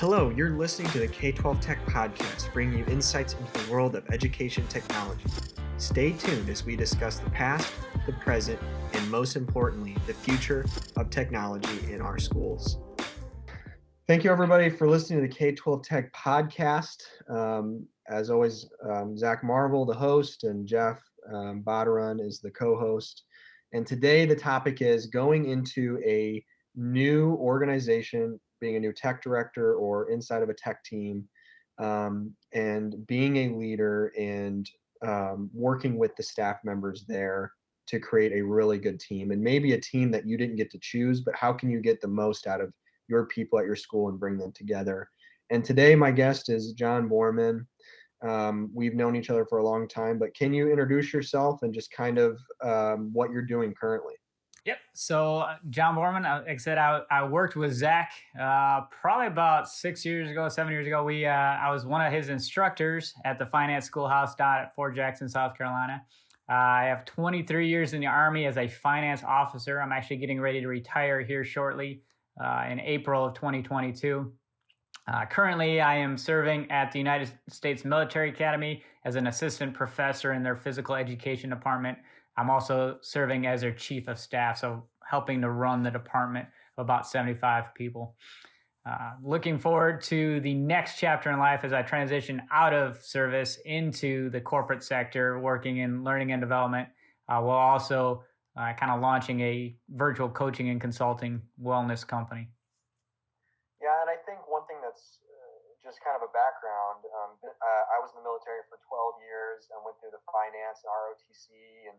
Hello, you're listening to the K-12 Tech Podcast, bringing you insights into the world of education technology. Stay tuned as we discuss the past, the present, and most importantly, the future of technology in our schools. Thank you, everybody, for listening to the K-12 Tech Podcast. As always, Zach Marvel, the host, and Jeff Bodarun is the co-host. And today the topic is going into a new organization, being a new tech director or inside of a tech team, and being a leader and working with the staff members there to create a really good team, and maybe a team that you didn't get to choose, but how can you get the most out of your people at your school and bring them together. And today my guest is John Borman. We've known each other for a long time, but can you introduce yourself and just kind of what you're doing currently? Yep. So John Borman, like I said, I worked with Zach probably about 7 years ago. I was one of his instructors at the finance schoolhouse down at Fort Jackson, South Carolina. I have 23 years in the Army as a finance officer. I'm actually getting ready to retire here shortly in April of 2022. Currently, I am serving at the United States Military Academy as an assistant professor in their physical education department. I'm also serving as their chief of staff, so helping to run the department of about 75 people. Looking forward to the next chapter in life as I transition out of service into the corporate sector, working in learning and development, while also kind of launching a virtual coaching and consulting wellness company. Yeah, and I think one thing that's just kind of a background, I was in the military for 12 years and went through the finance and ROTC, and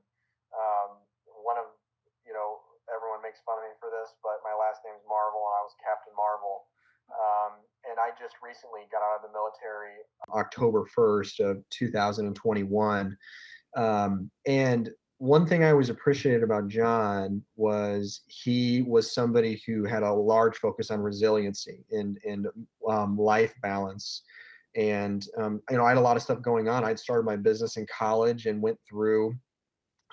one of, everyone makes fun of me for this, but my last name's Marvel and I was Captain Marvel. And I just recently got out of the military October 1st of 2021. And one thing I always appreciated about John was he was somebody who had a large focus on resiliency and life balance. And, I had a lot of stuff going on. I'd started my business in college and went through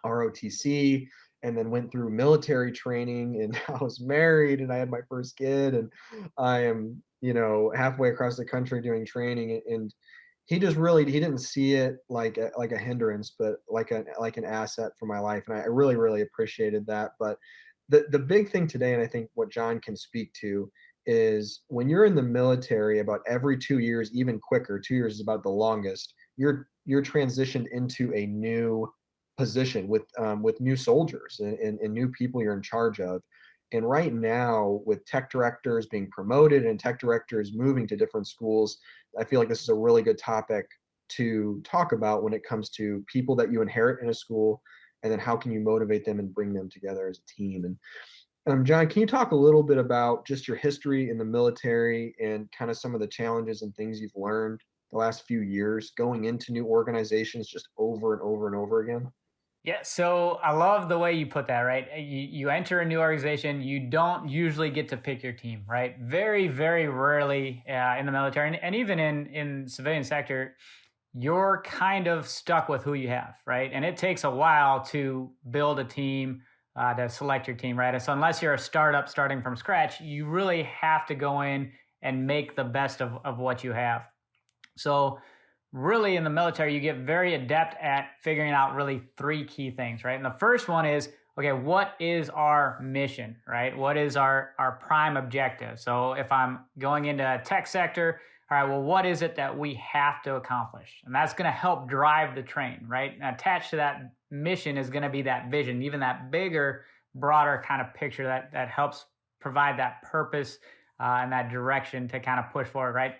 ROTC and then went through military training, and I was married and I had my first kid, and I am, halfway across the country doing training. And he didn't see it like a hindrance, but like an asset for my life. And I really, really appreciated that. But the big thing today, and I think what John can speak to, is when you're in the military, about every 2 years, even quicker, 2 years is about the longest, you're transitioned into a new position with new soldiers and new people you're in charge of. And right now, with tech directors being promoted and tech directors moving to different schools, I feel like this is a really good topic to talk about when it comes to people that you inherit in a school, and then how can you motivate them and bring them together as a team. And John, can you talk a little bit about just your history in the military and kind of some of the challenges and things you've learned the last few years going into new organizations just over and over and over again? Yeah, so I love the way you put that, right? You enter a new organization, you don't usually get to pick your team, right? Very, very rarely in the military, and even in civilian sector, you're kind of stuck with who you have, right? And it takes a while to build a team, to select your team, right? And so unless you're a startup starting from scratch, you really have to go in and make the best of what you have. So really in the military, you get very adept at figuring out really three key things, right? And the first one is, okay, what is our mission, right? What is our prime objective? So if I'm going into a tech sector, all right, well, what is it that we have to accomplish? And that's going to help drive the train, right? And attached to that mission is going to be that vision, even that bigger, broader kind of picture that helps provide that purpose and that direction to kind of push forward, right?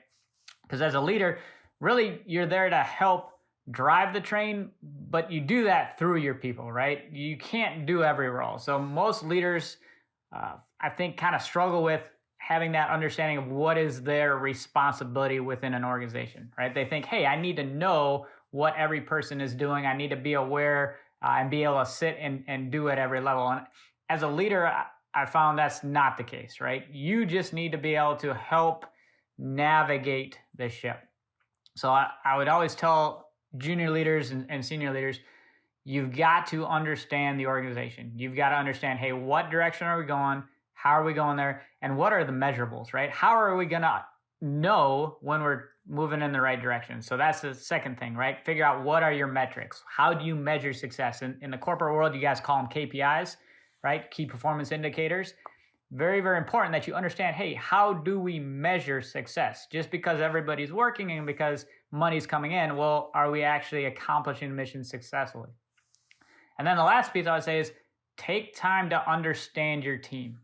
Because as a leader, really, you're there to help drive the train, but you do that through your people, right? You can't do every role. So most leaders, I think, kind of struggle with having that understanding of what is their responsibility within an organization, right? They think, hey, I need to know what every person is doing. I need to be aware and be able to sit and do at every level. And as a leader, I found that's not the case, right? You just need to be able to help navigate the ship. So I would always tell junior leaders and senior leaders, you've got to understand the organization. You've got to understand, hey, what direction are we going? How are we going there? And what are the measurables, right? How are we going to know when we're moving in the right direction. So that's the second thing, right? Figure out what are your metrics. How do you measure success? In the corporate world, you guys call them KPIs, right? Key performance indicators. Very, very important that you understand, hey, how do we measure success? Just because everybody's working and because money's coming in, well, are we actually accomplishing the mission successfully? And then the last piece I would say is take time to understand your team,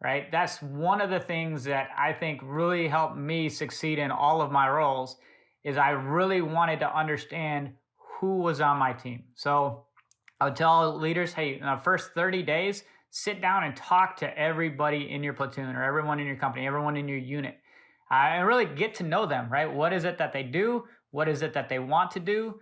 right? That's one of the things that I think really helped me succeed in all of my roles is I really wanted to understand who was on my team. So I would tell leaders, hey, in the first 30 days, sit down and talk to everybody in your platoon or everyone in your company, everyone in your unit, and really get to know them, right? What is it that they do? What is it that they want to do?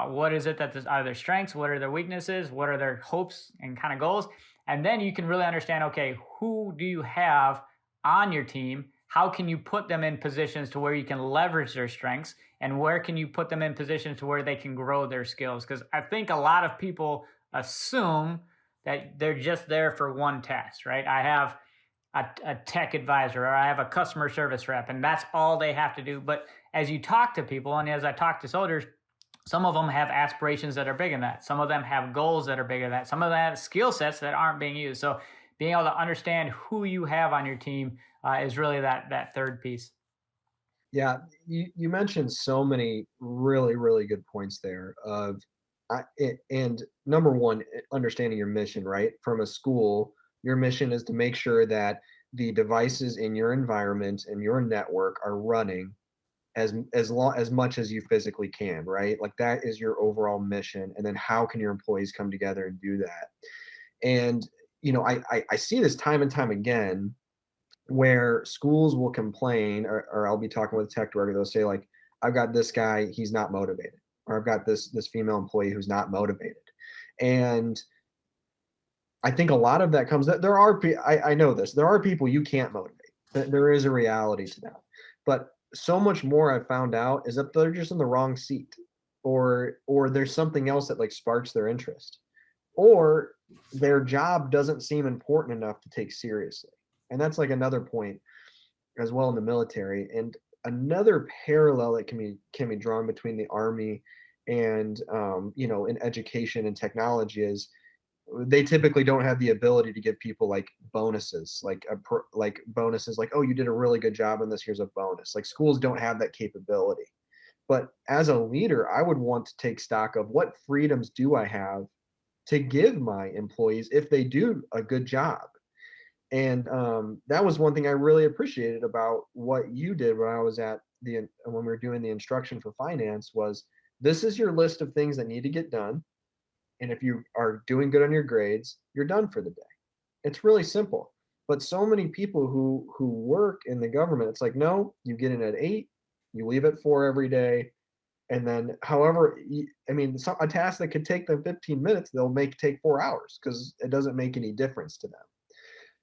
What is it that are their strengths? What are their weaknesses? What are their hopes and kind of goals? And then you can really understand, okay, who do you have on your team? How can you put them in positions to where you can leverage their strengths? And where can you put them in positions to where they can grow their skills? Because I think a lot of people assume that they're just there for one task, right? I have a tech advisor or I have a customer service rep, and that's all they have to do. But as you talk to people, and as I talk to soldiers, some of them have aspirations that are bigger than that. Some of them have goals that are bigger than that. Some of them have skill sets that aren't being used. So being able to understand who you have on your team is really that third piece. Yeah, you mentioned so many really, really good points there of and number one, understanding your mission, right? From a school, your mission is to make sure that the devices in your environment and your network are running as much as you physically can, right? Like that is your overall mission. And then how can your employees come together and do that? And I see this time and time again where schools will complain, or I'll be talking with a tech director, they'll say like, I've got this guy, he's not motivated, or I've got this female employee who's not motivated. And I think a lot of that comes that there are I know this. There are people you can't motivate. There is a reality to that. But so much more I've found out is that they're just in the wrong seat, or there's something else that like sparks their interest, or their job doesn't seem important enough to take seriously. And that's like another point as well in the military. And another parallel that can be drawn between the army and in education and technology is they typically don't have the ability to give people like bonuses, like bonuses, like, oh, you did a really good job on this, here's a bonus. Like schools don't have that capability. But as a leader, I would want to take stock of what freedoms do I have to give my employees if they do a good job. And that was one thing I really appreciated about what you did when I was when we were doing the instruction for finance was this is your list of things that need to get done. And if you are doing good on your grades, you're done for the day. It's really simple. But so many people who work in the government, it's like, no, you get in at 8, you leave at 4 every day, and then however, I mean, a task that could take them 15 minutes, they'll take 4 hours because it doesn't make any difference to them.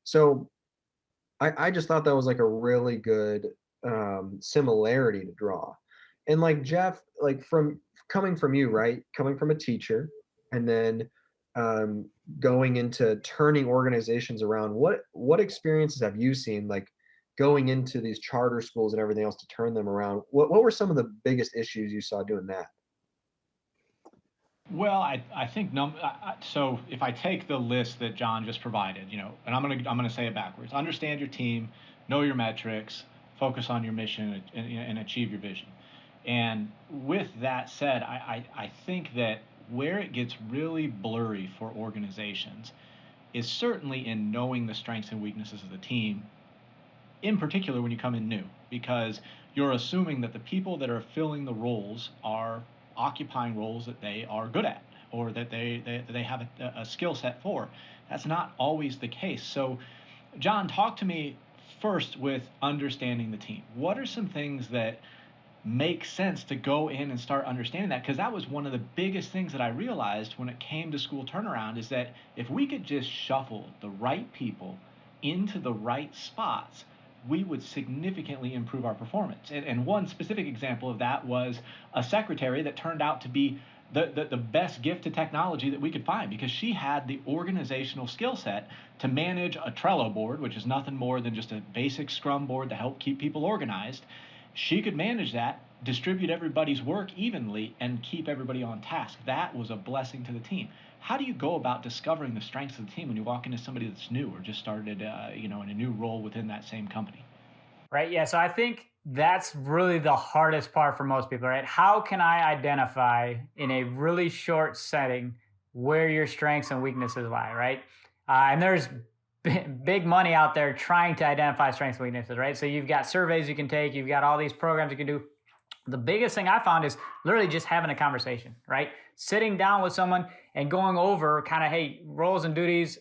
So I just thought that was like a really good similarity to draw. And like Jeff, like from coming from you, right? Coming from a teacher and then going into turning organizations around, what experiences have you seen like going into these charter schools and everything else to turn them around? What were some of the biggest issues you saw doing that? Well, I think so. If I take the list that John just provided, and I'm gonna say it backwards. Understand your team, know your metrics, focus on your mission, and achieve your vision. And with that said, I think that where it gets really blurry for organizations is certainly in knowing the strengths and weaknesses of the team, in particular when you come in new, because you're assuming that the people that are filling the roles are occupying roles that they are good at or that they have a skill set for. That's not always the case. So, John, talk to me first with understanding the team. What are some things that make sense to go in and start understanding that? Because that was one of the biggest things that I realized when it came to school turnaround is that if we could just shuffle the right people into the right spots, we would significantly improve our performance. And one specific example of that was a secretary that turned out to be the best gift to technology that we could find, because she had the organizational skill set to manage a Trello board, which is nothing more than just a basic Scrum board to help keep people organized. She could manage that, distribute everybody's work evenly, and keep everybody on task. That was a blessing to the team. How do you go about discovering the strengths of the team when you walk into somebody that's new or just started, in a new role within that same company? Right. Yeah. So I think that's really the hardest part for most people, right? How can I identify in a really short setting where your strengths and weaknesses lie, right? And there's big money out there trying to identify strengths and weaknesses, right? So you've got surveys you can take, you've got all these programs you can do. The biggest thing I found is literally just having a conversation, right? Sitting down with someone and going over kind of, hey, roles and duties,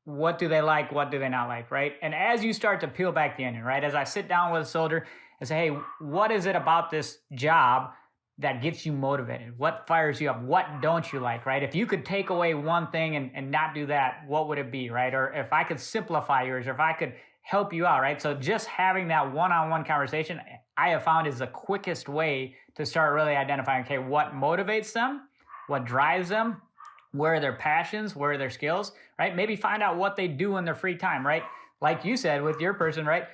what do they like? What do they not like, right? And as you start to peel back the onion, right? As I sit down with a soldier and say, hey, what is it about this job that gets you motivated? What fires you up? What don't you like, right? If you could take away one thing and not do that, what would it be, right? Or if I could simplify yours, or if I could help you out, right? So just having that one-on-one conversation, I have found is the quickest way to start really identifying, okay, what motivates them, what drives them, where are their passions, where are their skills, right? Maybe find out what they do in their free time, right? Like you said with your person, right?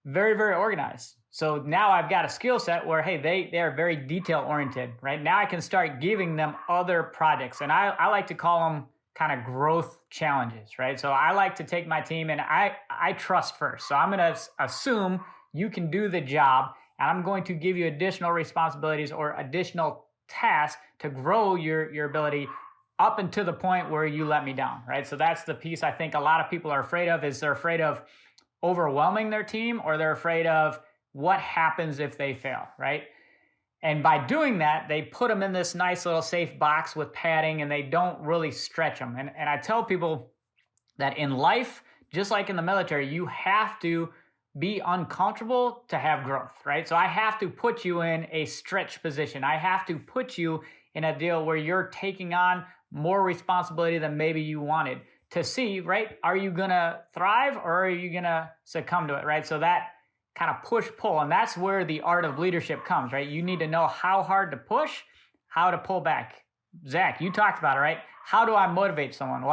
Very, very organized. So now I've got a skill set where, hey, they are very detail oriented, right? Now I can start giving them other projects. And I like to call them kind of growth challenges, right? So I like to take my team and I trust first. So I'm going to assume you can do the job, and I'm going to give you additional responsibilities or additional tasks to grow your ability up until the point where you let me down, right? So that's the piece I think a lot of people are afraid of, is they're afraid of overwhelming their team, or they're afraid of what happens if they fail, right? And by doing that, they put them in this nice little safe box with padding, and they don't really stretch them. And I tell people that in life, just like in the military, you have to be uncomfortable to have growth, right? So I have to put you in a stretch position. I have to put you in a deal where you're taking on more responsibility than maybe you wanted, to see, right? Are you going to thrive, or are you going to succumb to it, right? So that kind of push-pull, and that's where the art of leadership comes, right? You need to know how hard to push, how to pull back. Zach, you talked about it, right? How do I motivate someone? Well,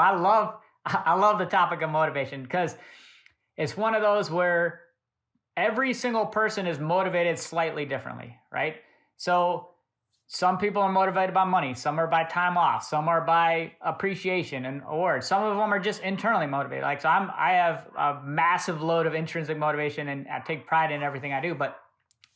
I love the topic of motivation, because it's one of those where every single person is motivated slightly differently, right? So some people are motivated by money, some are by time off, some are by appreciation and awards. Some of them are just internally motivated. Like, so I have a massive load of intrinsic motivation, and I take pride in everything I do, but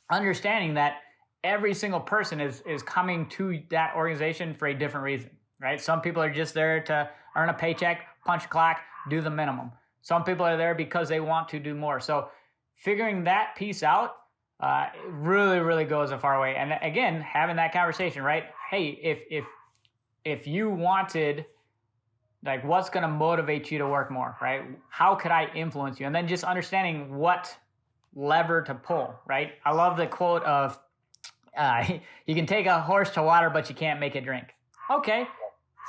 understanding that every single person is coming to that organization for a different reason, right? Some people are just there to earn a paycheck, punch a clock, do the minimum. Some people are there because they want to do more. So figuring that piece out really, really goes a far way. And again, having that conversation, right? Hey, if you wanted, like, what's going to motivate you to work more, right? How could I influence you? And then just understanding what lever to pull, right? I love the quote of, you can take a horse to water, but you can't make it drink. Okay,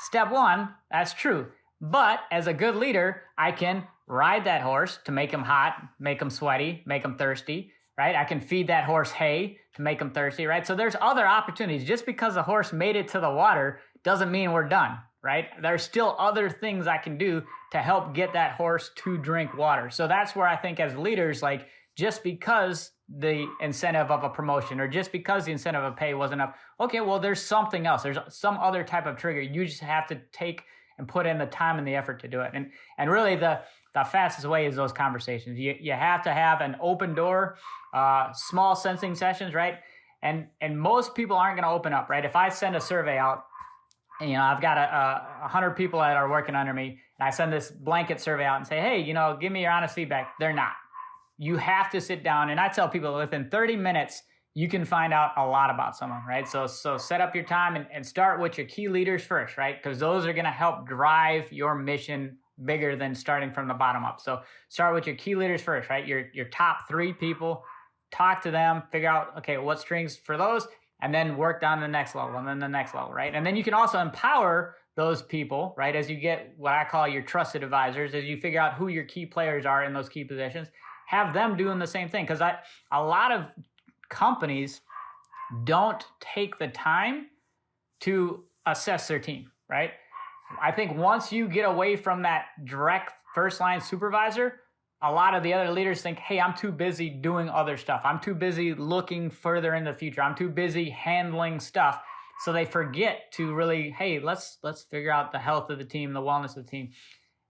step one, that's true. But as a good leader, I can ride that horse to make him hot, make him sweaty, make him thirsty, right? I can feed that horse hay to make him thirsty, right? So there's other opportunities. Just because the horse made it to the water doesn't mean we're done, right? There's still other things I can do to help get that horse to drink water. So that's where I think as leaders, like, just because the incentive of a promotion or just because the incentive of pay wasn't enough, okay, well, there's something else. There's some other type of trigger. You just have to take and put in the time and the effort to do it. And really the fastest way is those conversations. You have to have an open door, small sensing sessions, right? And most people aren't going to open up, right? If I send a survey out, and, I've got 100 people that are working under me, and I send this blanket survey out and say, hey, give me your honest feedback. They're not. You have to sit down, and I tell people within 30 minutes, you can find out a lot about someone, right? So set up your time and start with your key leaders first, right? Because those are going to help drive your mission bigger than starting from the bottom up. So start with your key leaders first, right? Your top 3 people, talk to them, figure out, okay, what strings for those, and then work down to the next level and then the next level, right? And then you can also empower those people, right? As you get what I call your trusted advisors, as you figure out who your key players are in those key positions, have them doing the same thing. Because a lot of companies don't take the time to assess their team, right? I think once you get away from that direct first line supervisor, a lot of the other leaders think, hey, I'm too busy doing other stuff. I'm too busy looking further in the future. I'm too busy handling stuff. So they forget to really, hey, let's figure out the health of the team, the wellness of the team.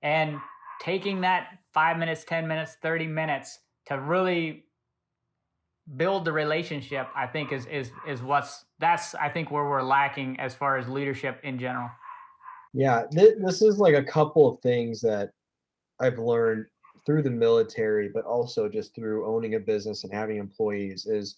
And taking that 5 minutes, 10 minutes, 30 minutes to really build the relationship, I think is that's I think where we're lacking as far as leadership in general. Yeah, this is like a couple of things that I've learned through the military, but also just through owning a business and having employees is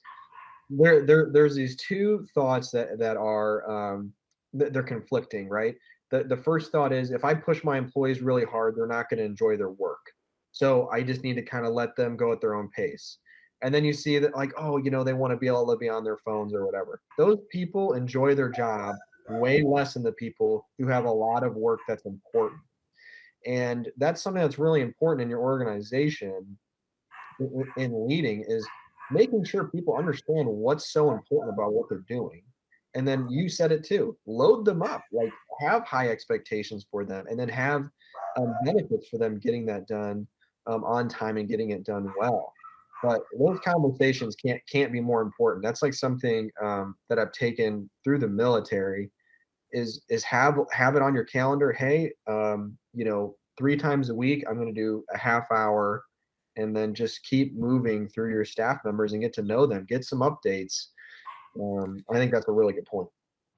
there's these two thoughts that are they're conflicting, right? The first thought is if I push my employees really hard, they're not going to enjoy their work. So I just need to kind of let them go at their own pace. And then you see that like, oh, they want to be able to be on their phones or whatever. Those people enjoy their job way less than the people who have a lot of work that's important. And that's something that's really important in your organization in leading is making sure people understand what's so important about what they're doing. And then you said it too, load them up, like have high expectations for them and then have benefits for them getting that done on time and getting it done well. But those conversations can't be more important. That's like something that I've taken through the military is have it on your calendar. Hey, 3 times a week, I'm going to do a half hour, and then just keep moving through your staff members and get to know them, get some updates. I think that's a really good point.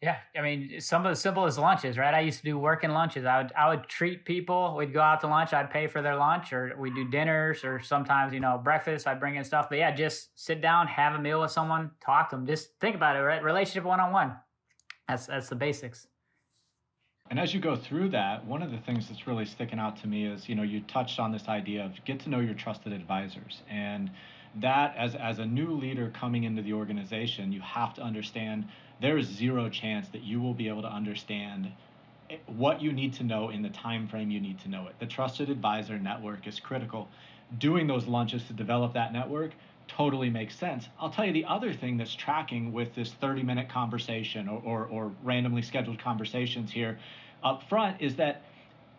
Yeah, I mean, some of the simplest lunches, right? I used to do working lunches. I would treat people. We'd go out to lunch. I'd pay for their lunch, or we'd do dinners, or sometimes breakfast. I'd bring in stuff. But yeah, just sit down, have a meal with someone, talk to them. Just think about it, right? Relationship one-on-one. That's the basics. And as you go through that, one of the things that's really sticking out to me is, you touched on this idea of get to know your trusted advisors. And that as a new leader coming into the organization, you have to understand there is zero chance that you will be able to understand what you need to know in the time frame you need to know it. The trusted advisor network is critical. Doing those lunches to develop that network totally makes sense. I'll tell you the other thing that's tracking with this 30-minute conversation or randomly scheduled conversations here up front is that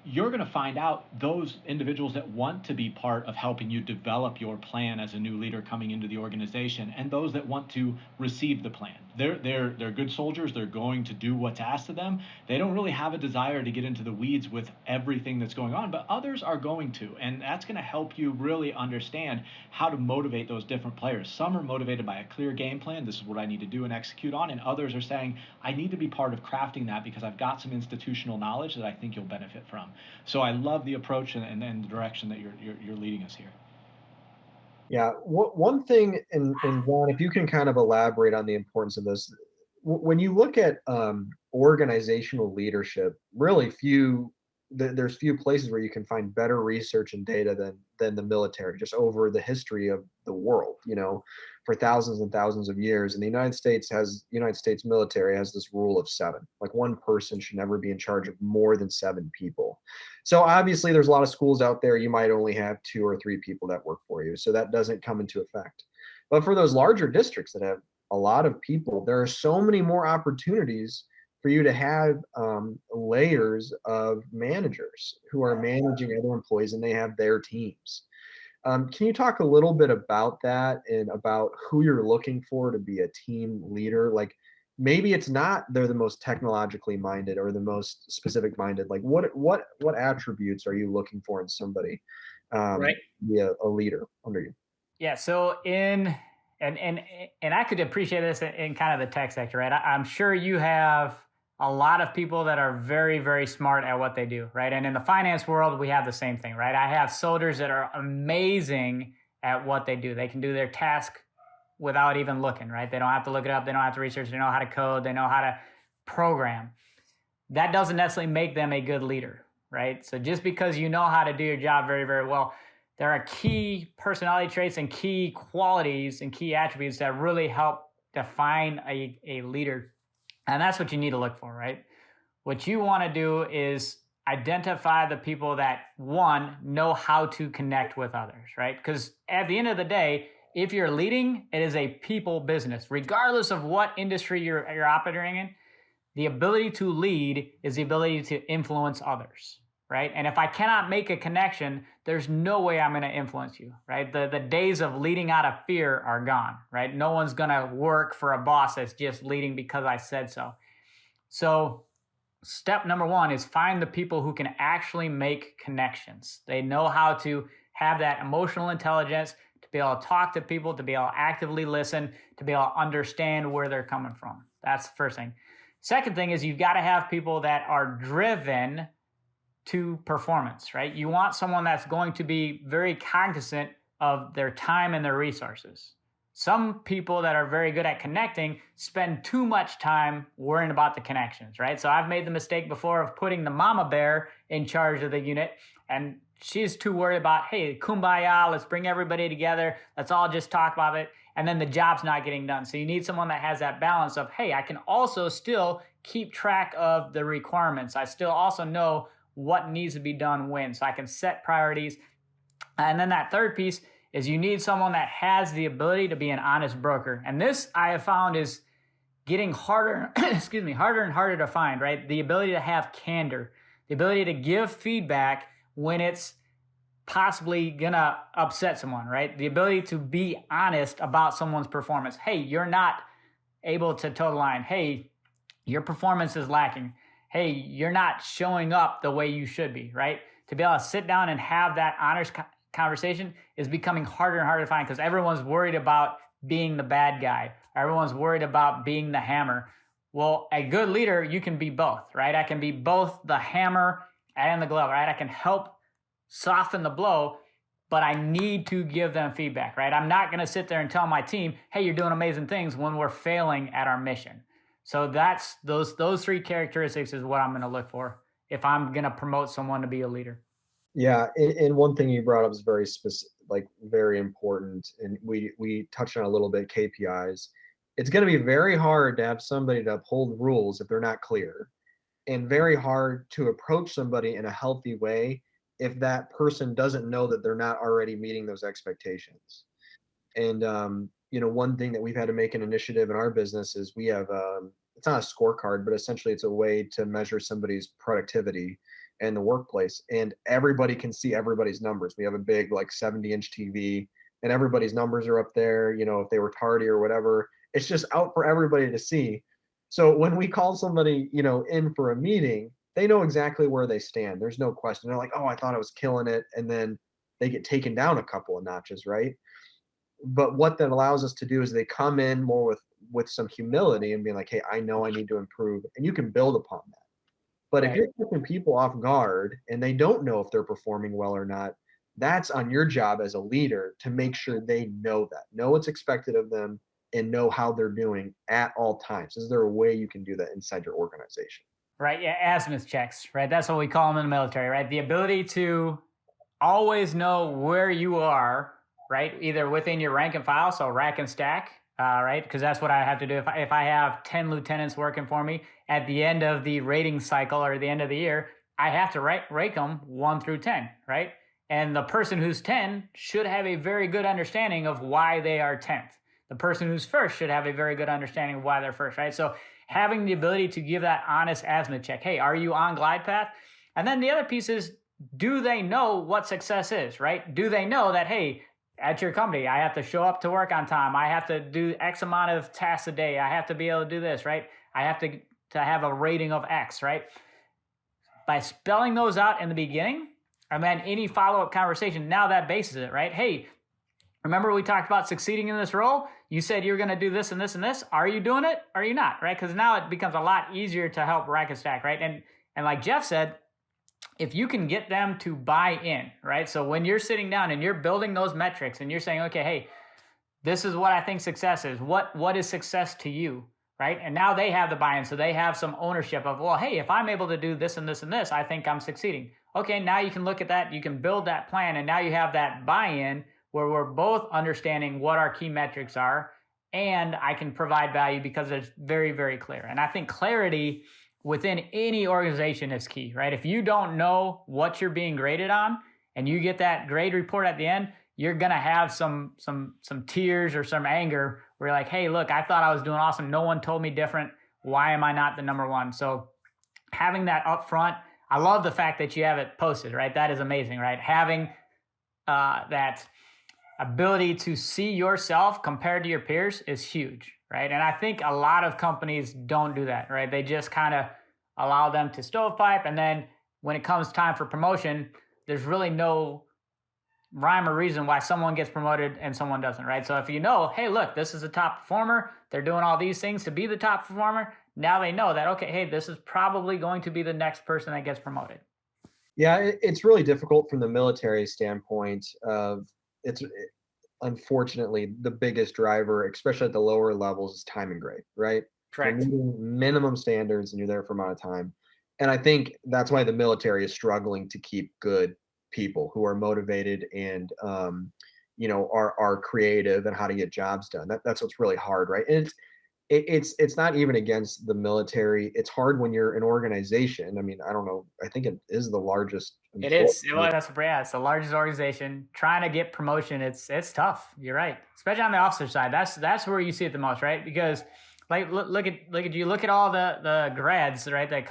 you're going to find out those individuals that want to be part of helping you develop your plan as a new leader coming into the organization, and those that want to receive the plan. They're good soldiers. They're going to do what's asked of them. They don't really have a desire to get into the weeds with everything that's going on, but others are going to, and that's going to help you really understand how to motivate those different players. Some are motivated by a clear game plan. This is what I need to do and execute on, and others are saying, I need to be part of crafting that because I've got some institutional knowledge that I think you'll benefit from. So I love the approach and the direction that you're leading us here. Yeah, one thing, and John, if you can kind of elaborate on the importance of this, when you look at organizational leadership, really there's few places where you can find better research and data than the military, just over the history of the world, for thousands and thousands of years. And the United States military has this rule of 7, like one person should never be in charge of more than 7 people. So obviously there's a lot of schools out there, you might only have 2 or 3 people that work for you. So that doesn't come into effect. But for those larger districts that have a lot of people, there are so many more opportunities for you to have layers of managers who are managing other employees and they have their teams. Can you talk a little bit about that and about who you're looking for to be a team leader? Like maybe it's not they're the most technologically minded or the most specific minded. Like what attributes are you looking for in somebody Right. to be a leader under you? Yeah. So and I could appreciate this in kind of the tech sector, right? I'm sure you have a lot of people that are very, very smart at what they do, right? And in the finance world, we have the same thing, right? I have soldiers that are amazing at what they do. They can do their task without even looking, right? They don't have to look it up. They don't have to research. They know how to code. They know how to program. That doesn't necessarily make them a good leader, right? So just because you know how to do your job very, very well, there are key personality traits and key qualities and key attributes that really help define a leader. And that's what you need to look for, right? What you want to do is identify the people that, one, know how to connect with others, right? Because at the end of the day, if you're leading, it is a people business. Regardless of what industry you're operating in, the ability to lead is the ability to influence others, right? And if I cannot make a connection, there's no way I'm going to influence you, right? The days of leading out of fear are gone, right? No one's going to work for a boss that's just leading because I said so. So step number one is find the people who can actually make connections. They know how to have that emotional intelligence, to be able to talk to people, to be able to actively listen, to be able to understand where they're coming from. That's the first thing. Second thing is you've got to have people that are driven to performance, right? You want someone that's going to be very cognizant of their time and their resources. Some people that are very good at connecting spend too much time worrying about the connections, right? So I've made the mistake before of putting the mama bear in charge of the unit, and she's too worried about, hey, kumbaya, let's bring everybody together, let's all just talk about it, and then the job's not getting done. So you need someone that has that balance of, hey, I can also still keep track of the requirements. I still also know what needs to be done when, so I can set priorities. And then that third piece is you need someone that has the ability to be an honest broker. And this I have found is getting harder, harder and harder to find, right? The ability to have candor, the ability to give feedback when it's possibly gonna upset someone, right? The ability to be honest about someone's performance. Hey, you're not able to toe the line. Hey, your performance is lacking. Hey, you're not showing up the way you should be, right? To be able to sit down and have that honest conversation is becoming harder and harder to find because everyone's worried about being the bad guy. Everyone's worried about being the hammer. Well, a good leader, you can be both, right? I can be both the hammer and the glove, right? I can help soften the blow, but I need to give them feedback, right? I'm not going to sit there and tell my team, hey, you're doing amazing things when we're failing at our mission. So that's those three characteristics is what I'm going to look for if I'm going to promote someone to be a leader. Yeah, and one thing you brought up is very specific, like very important, and we touched on a little bit, KPIs. It's going to be very hard to have somebody to uphold rules if they're not clear, and very hard to approach somebody in a healthy way if that person doesn't know that they're not already meeting those expectations. And one thing that we've had to make an initiative in our business is we have it's not a scorecard, but essentially it's a way to measure somebody's productivity in the workplace, and everybody can see everybody's numbers. We have a big like 70-inch TV, and everybody's numbers are up there. If they were tardy or whatever, it's just out for everybody to see. So when we call somebody, in for a meeting, they know exactly where they stand. There's no question. They're like, oh, I thought I was killing it, and then they get taken down a couple of notches, right? But what that allows us to do is they come in more with some humility and being like, hey, I know I need to improve, and you can build upon that. But if you're taking people off guard and they don't know if they're performing well or not, that's on your job as a leader to make sure they know what's expected of them, and know how they're doing at all times. Is there a way you can do that inside your organization? Right, yeah, azimuth checks, right? That's what we call them in the military, right? The ability to always know where you are, right? Either within your rank and file, so rack and stack, right? Because that's what I have to do. If I have 10 lieutenants working for me, at the end of the rating cycle or the end of the year, I have to rate them 1 through 10, right? And the person who's 10 should have a very good understanding of why they are 10th. The person who's first should have a very good understanding of why they're first, right? So having the ability to give that honest azimuth check. Hey, are you on glide path? And then the other piece is, do they know what success is, right? Do they know that, hey, at your company, I have to show up to work on time. I have to do X amount of tasks a day. I have to be able to do this, right? I have to have a rating of X, right? By spelling those out in the beginning, and then any follow-up conversation, now that bases it, right? Hey, remember we talked about succeeding in this role? You said you're going to do this and this and this. Are you doing it? Or are you not, right? Because now it becomes a lot easier to help rack and stack, right? And like Jeff said, if you can get them to buy in, right? So when you're sitting down and you're building those metrics and you're saying, okay, hey, this is what I think success is. What is success to you, right? And now they have the buy-in. So they have some ownership of, well, hey, if I'm able to do this and this and this, I think I'm succeeding. Okay, now you can look at that. You can build that plan. And now you have that buy-in where we're both understanding what our key metrics are. And I can provide value because it's very, very clear. And I think clarity within any organization is key, right? If you don't know what you're being graded on and you get that grade report at the end, you're going to have some tears or some anger where you're like, hey, look, I thought I was doing awesome. No one told me different. why am I not the number one? So having that up front, I love the fact that you have it posted, right? That is amazing, right? Having that ability to see yourself compared to your peers is huge, right? And I think a lot of companies don't do that, right? They just kind of allow them to stovepipe, and then when it comes time for promotion, there's really no rhyme or reason why someone gets promoted and someone doesn't, right? So if you know, hey, look, this is a top performer, they're doing all these things to be the top performer, now they know that, okay, hey, this is probably going to be the next person that gets promoted. Yeah, it's really difficult from the military standpoint of unfortunately the biggest driver, especially at the lower levels, is time and grade, right? You're Correct. meeting minimum standards and you're there for a amount of time. And I think that's why the military is struggling to keep good people who are motivated and are creative and how to get jobs done. That's what's really hard, right? And it's not even against the military. It's hard when you're an organization. I mean, I don't know. I think it is the largest It is. employer. Well, it's the largest organization. Trying to get promotion, it's tough. You're right, especially on the officer side. That's where you see it the most, right? Because like look at you. Look at all the grads, right? That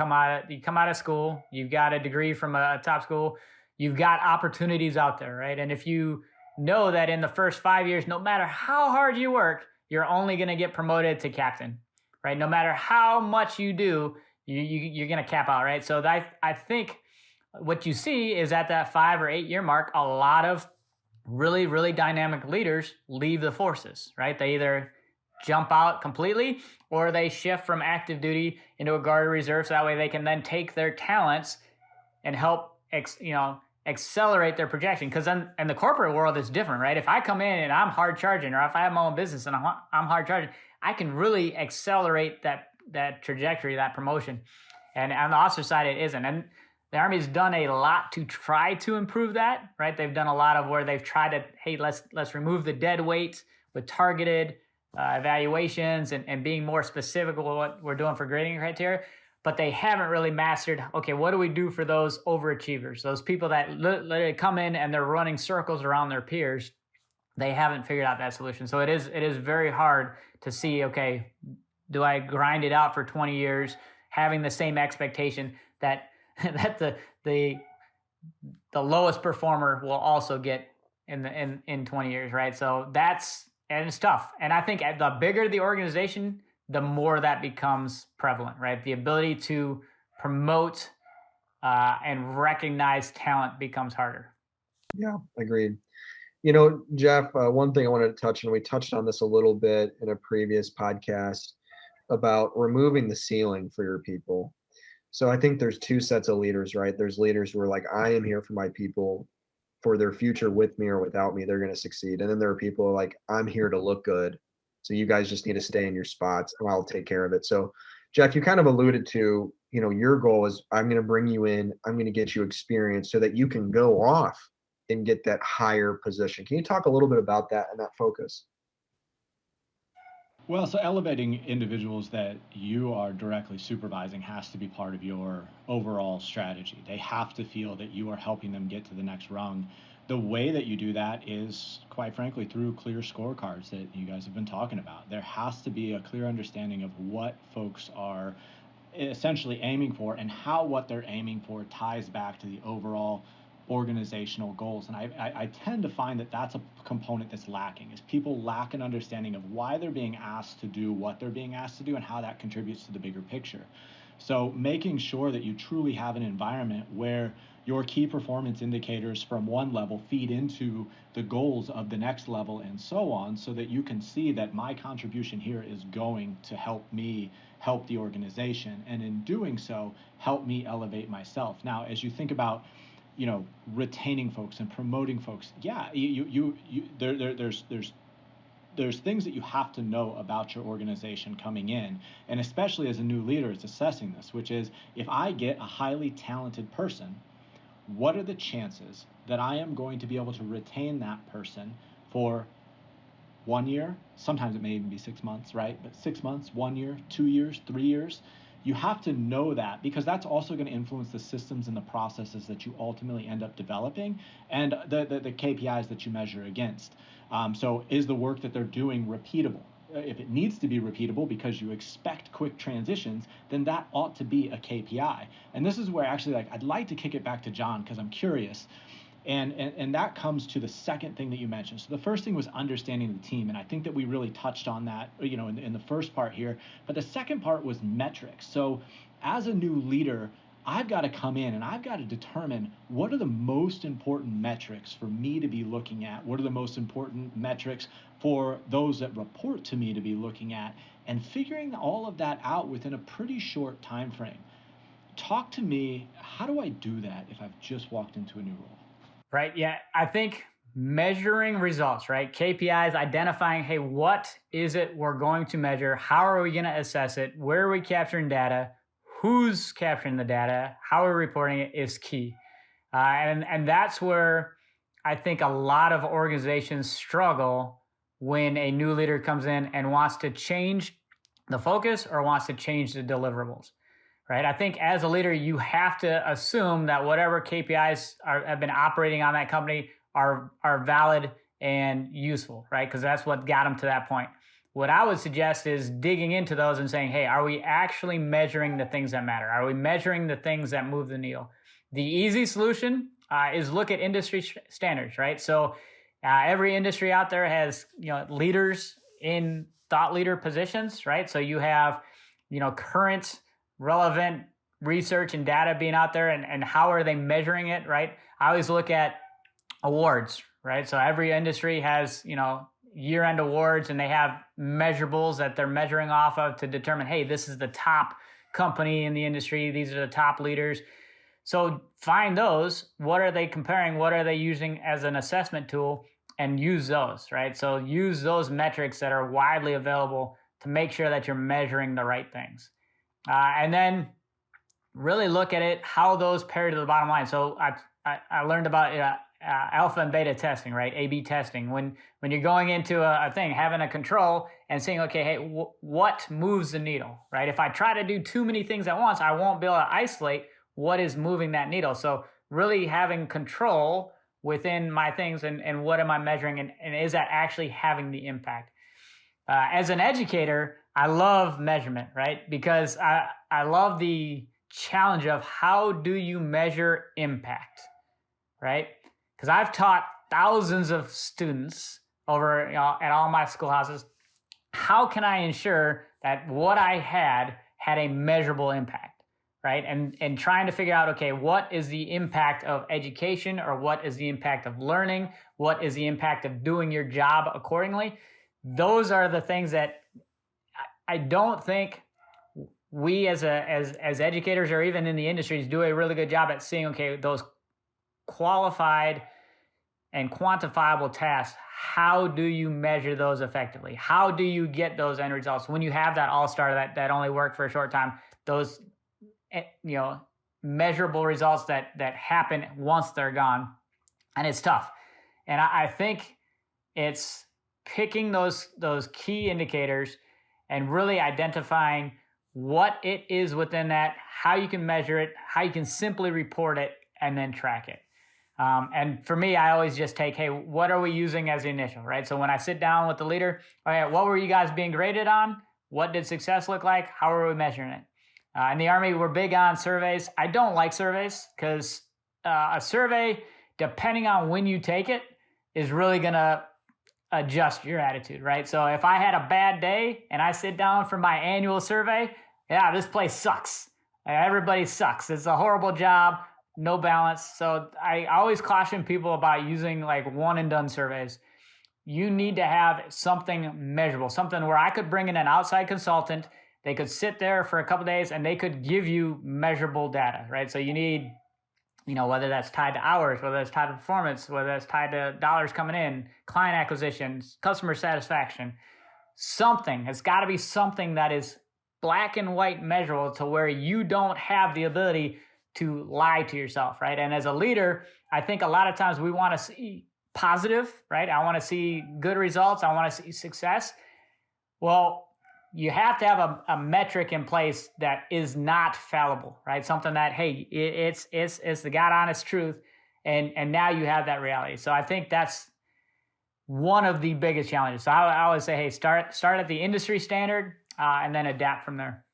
you come out of school. You've got a degree from a top school. You've got opportunities out there, right? And if you know that in the first 5 years, no matter how hard you work, you're only going to get promoted to captain, right? No matter how much you do, you're going to cap out, right? So I think what you see is at that 5 or 8 year mark, a lot of really, really dynamic leaders leave the forces, right? They either jump out completely or they shift from active duty into a guard or reserve. So that way they can then take their talents and help, accelerate their projection. Because then in the corporate world, it's different, right? If I come in and I'm hard charging, or if I have my own business and I'm hard charging, I can really accelerate that trajectory, that promotion. And on the officer side, it isn't. And the Army's done a lot to try to improve that, right? They've done a lot of where they've tried to, hey, let's remove the dead weight with targeted evaluations and being more specific with what we're doing for grading criteria. But they haven't really mastered, okay, what do we do for those overachievers, those people that literally come in and they're running circles around their peers? They haven't figured out that solution. So it is very hard to see, okay, do I grind it out for 20 years, having the same expectation that the lowest performer will also get in 20 years, right? So and it's tough. And I think the bigger the organization, the more that becomes prevalent, right? The ability to promote and recognize talent becomes harder. Yeah, agreed. Jeff, one thing I wanted to touch on, we touched on this a little bit in a previous podcast about removing the ceiling for your people. So I think there's two sets of leaders, right? There's leaders who are like, I am here for my people, for their future with me or without me, they're going to succeed. And then there are people who are like, I'm here to look good. So you guys just need to stay in your spots and I'll take care of it. So Jeff, you kind of alluded to, your goal is I'm going to bring you in, I'm going to get you experience so that you can go off and get that higher position. Can you talk a little bit about that and that focus? Well, so elevating individuals that you are directly supervising has to be part of your overall strategy. They have to feel that you are helping them get to the next rung. The way that you do that is, quite frankly, through clear scorecards that you guys have been talking about. There has to be a clear understanding of what folks are essentially aiming for and how what they're aiming for ties back to the overall organizational goals. And I tend to find that that's a component that's lacking, is people lack an understanding of why they're being asked to do what they're being asked to do and how that contributes to the bigger picture. So making sure that you truly have an environment where your key performance indicators from one level feed into the goals of the next level and so on, so that you can see that my contribution here is going to help me help the organization, and in doing so help me elevate myself. Now, as you think about retaining folks and promoting folks, yeah, there's things that you have to know about your organization coming in, and especially as a new leader, it's assessing this, which is, if I get a highly talented person, what are the chances that I am going to be able to retain that person for 1 year? Sometimes it may even be 6 months, right? But 6 months, 1 year, 2 years, 3 years. You have to know that, because that's also going to influence the systems and the processes that you ultimately end up developing, and the KPIs that you measure against. So is the work that they're doing repeatable? if it needs to be repeatable because you expect quick transitions, then that ought to be a KPI. And this is where actually, like, I'd like to kick it back to John because I'm curious. And that comes to the second thing that you mentioned. So the first thing was understanding the team, and I think that we really touched on that, in the first part here. But the second part was metrics. So as a new leader, I've got to come in and I've got to determine what are the most important metrics for me to be looking at. What are the most important metrics for those that report to me to be looking at, and figuring all of that out within a pretty short time frame. Talk to me, how do I do that if I've just walked into a new role? Right. Yeah. I think measuring results, right? KPIs, identifying, hey, what is it we're going to measure? How are we going to assess it? Where are we capturing data? Who's capturing the data? How are we reporting it is key. And that's where I think a lot of organizations struggle when a new leader comes in and wants to change the focus or wants to change the deliverables. Right. I think as a leader, you have to assume that whatever KPIs have been operating on that company are valid and useful, right? Because that's what got them to that point. What I would suggest is digging into those and saying, hey, are we actually measuring the things that matter? Are we measuring the things that move the needle? The easy solution is look at industry standards, right? So every industry out there has, leaders in thought leader positions, right? So you have, current relevant research and data being out there, and how are they measuring it, right? I always look at awards, right? So every industry has, year-end awards, and they have measurables that they're measuring off of to determine, hey, this is the top company in the industry. These are the top leaders. So find those. What are they comparing? What are they using as an assessment tool? And use those, right? So use those metrics that are widely available to make sure that you're measuring the right things. And then really look at it, how those pair to the bottom line. So I learned about alpha and beta testing, right? A/B testing. When you're going into a thing, having a control and saying, okay, hey, what moves the needle, right? If I try to do too many things at once, I won't be able to isolate what is moving that needle. So really having control within my things and what am I measuring, and is that actually having the impact? As an educator, I love measurement, right? Because I love the challenge of how do you measure impact, right? Because I've taught thousands of students over at all my schoolhouses. How can I ensure that what I had a measurable impact, right? And trying to figure out, okay, what is the impact of education, or what is the impact of learning? What is the impact of doing your job accordingly? Those are the things that I don't think we as educators, or even in the industries, do a really good job at seeing, okay, those qualified and quantifiable tasks, how do you measure those effectively? How do you get those end results? When you have that all-star that only work for a short time, those measurable results that happen once they're gone, and it's tough. And I think it's picking those key indicators and really identifying what it is within that, how you can measure it, how you can simply report it, and then track it. And for me, I always just take, hey, what are we using as the initial, right? So when I sit down with the leader, all right, what were you guys being graded on? What did success look like? How are we measuring it? In the Army, we're big on surveys. I don't like surveys because a survey, depending on when you take it, is really going to adjust your attitude, right? So if I had a bad day and I sit down for my annual survey, yeah, this place sucks. Everybody sucks. It's a horrible job, no balance. So I always caution people about using like one and done surveys. You need to have something measurable, something where I could bring in an outside consultant. They could sit there for a couple of days and they could give you measurable data, right? So you need, whether that's tied to hours, whether that's tied to performance, whether that's tied to dollars coming in, client acquisitions, customer satisfaction, something. It's got to be something that is black and white measurable to where you don't have the ability to lie to yourself, right? And as a leader, I think a lot of times we want to see positive, right? I want to see good results. I want to see success. Well, you have to have a metric in place that is not fallible, right? Something that, hey, it's the God honest truth. And now you have that reality. So I think that's one of the biggest challenges. So I always say, hey, start at the industry standard and then adapt from there.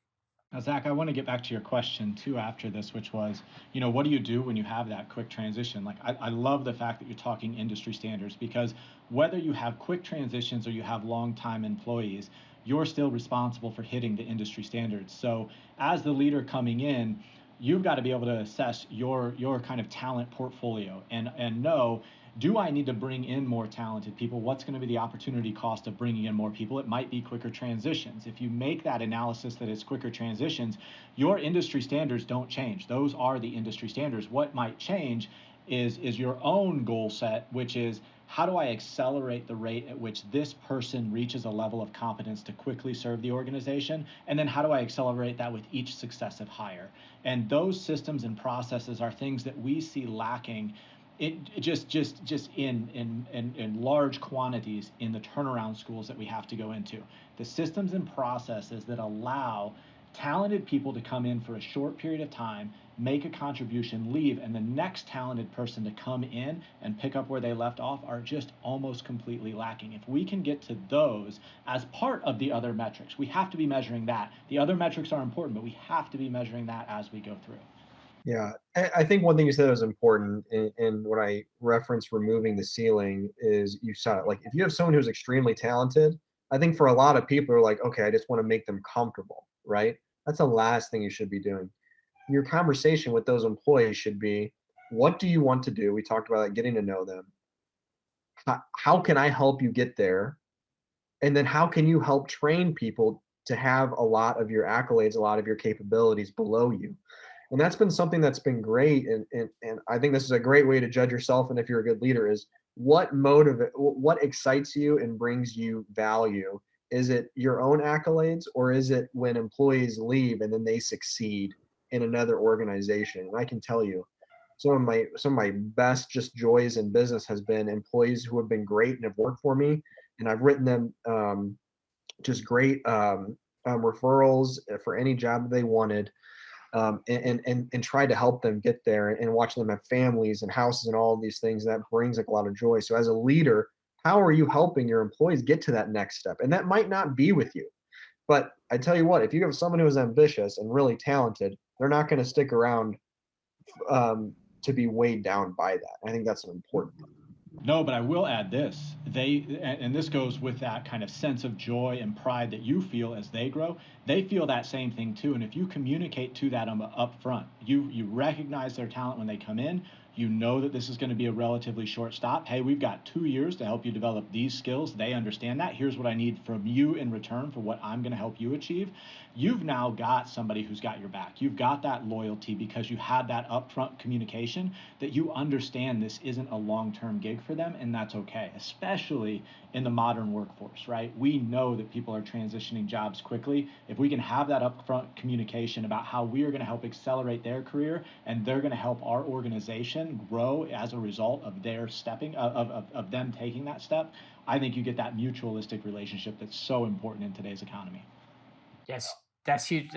Now, Zach, I want to get back to your question too after this, which was, what do you do when you have that quick transition? Like, I love the fact that you're talking industry standards, because whether you have quick transitions or you have long-time employees, you're still responsible for hitting the industry standards. So as the leader coming in, you've got to be able to assess your kind of talent portfolio and know, do I need to bring in more talented people? What's going to be the opportunity cost of bringing in more people? It might be quicker transitions. If you make that analysis that it's quicker transitions, your industry standards don't change. Those are the industry standards. What might change is your own goal set, which is, how do I accelerate the rate at which this person reaches a level of competence to quickly serve the organization? And then how do I accelerate that with each successive hire? And those systems and processes are things that we see lacking just in large quantities in the turnaround schools that we have to go into. The systems and processes that allow talented people to come in for a short period of time, make a contribution, leave, and the next talented person to come in and pick up where they left off are just almost completely lacking. If we can get to those as part of the other metrics, we have to be measuring that. The other metrics are important, but we have to be measuring that as we go through. Yeah, I think one thing you said was important, and when I reference removing the ceiling is, you saw it. Like, if you have someone who's extremely talented, I think for a lot of people are like, okay, I just want to make them comfortable, right? That's the last thing you should be doing. Your conversation with those employees should be, what do you want to do? We talked about, like, getting to know them. How can I help you get there? And then how can you help train people to have a lot of your accolades, a lot of your capabilities below you? And that's been something that's been great. And I think this is a great way to judge yourself. And if you're a good leader, is what excites you and brings you value? Is it your own accolades, or is it when employees leave and then they succeed in another organization? And I can tell you, some of my best just joys in business has been employees who have been great and have worked for me, and I've written them just great referrals for any job they wanted, and try to help them get there, and watch them have families and houses and all of these things. That brings like a lot of joy. So as a leader, how are you helping your employees get to that next step? And that might not be with you, but I tell you what, if you have someone who is ambitious and really talented, they're not going to stick around to be weighed down by that. I think that's an important thing. No, but I will add this. And this goes with that kind of sense of joy and pride that you feel as they grow. They feel that same thing too. And if you communicate to that up front, you recognize their talent when they come in. You know that this is going to be a relatively short stop. Hey, we've got 2 years to help you develop these skills. They understand that. Here's what I need from you in return for what I'm going to help you achieve. You've now got somebody who's got your back. You've got that loyalty because you had that upfront communication that you understand this isn't a long-term gig for them, and that's okay, especially in the modern workforce, right? We know that people are transitioning jobs quickly. If we can have that upfront communication about how we are going to help accelerate their career and they're going to help our organization grow as a result of their stepping of them taking that step, I think you get that mutualistic relationship that's so important in today's economy. Yes, that's huge.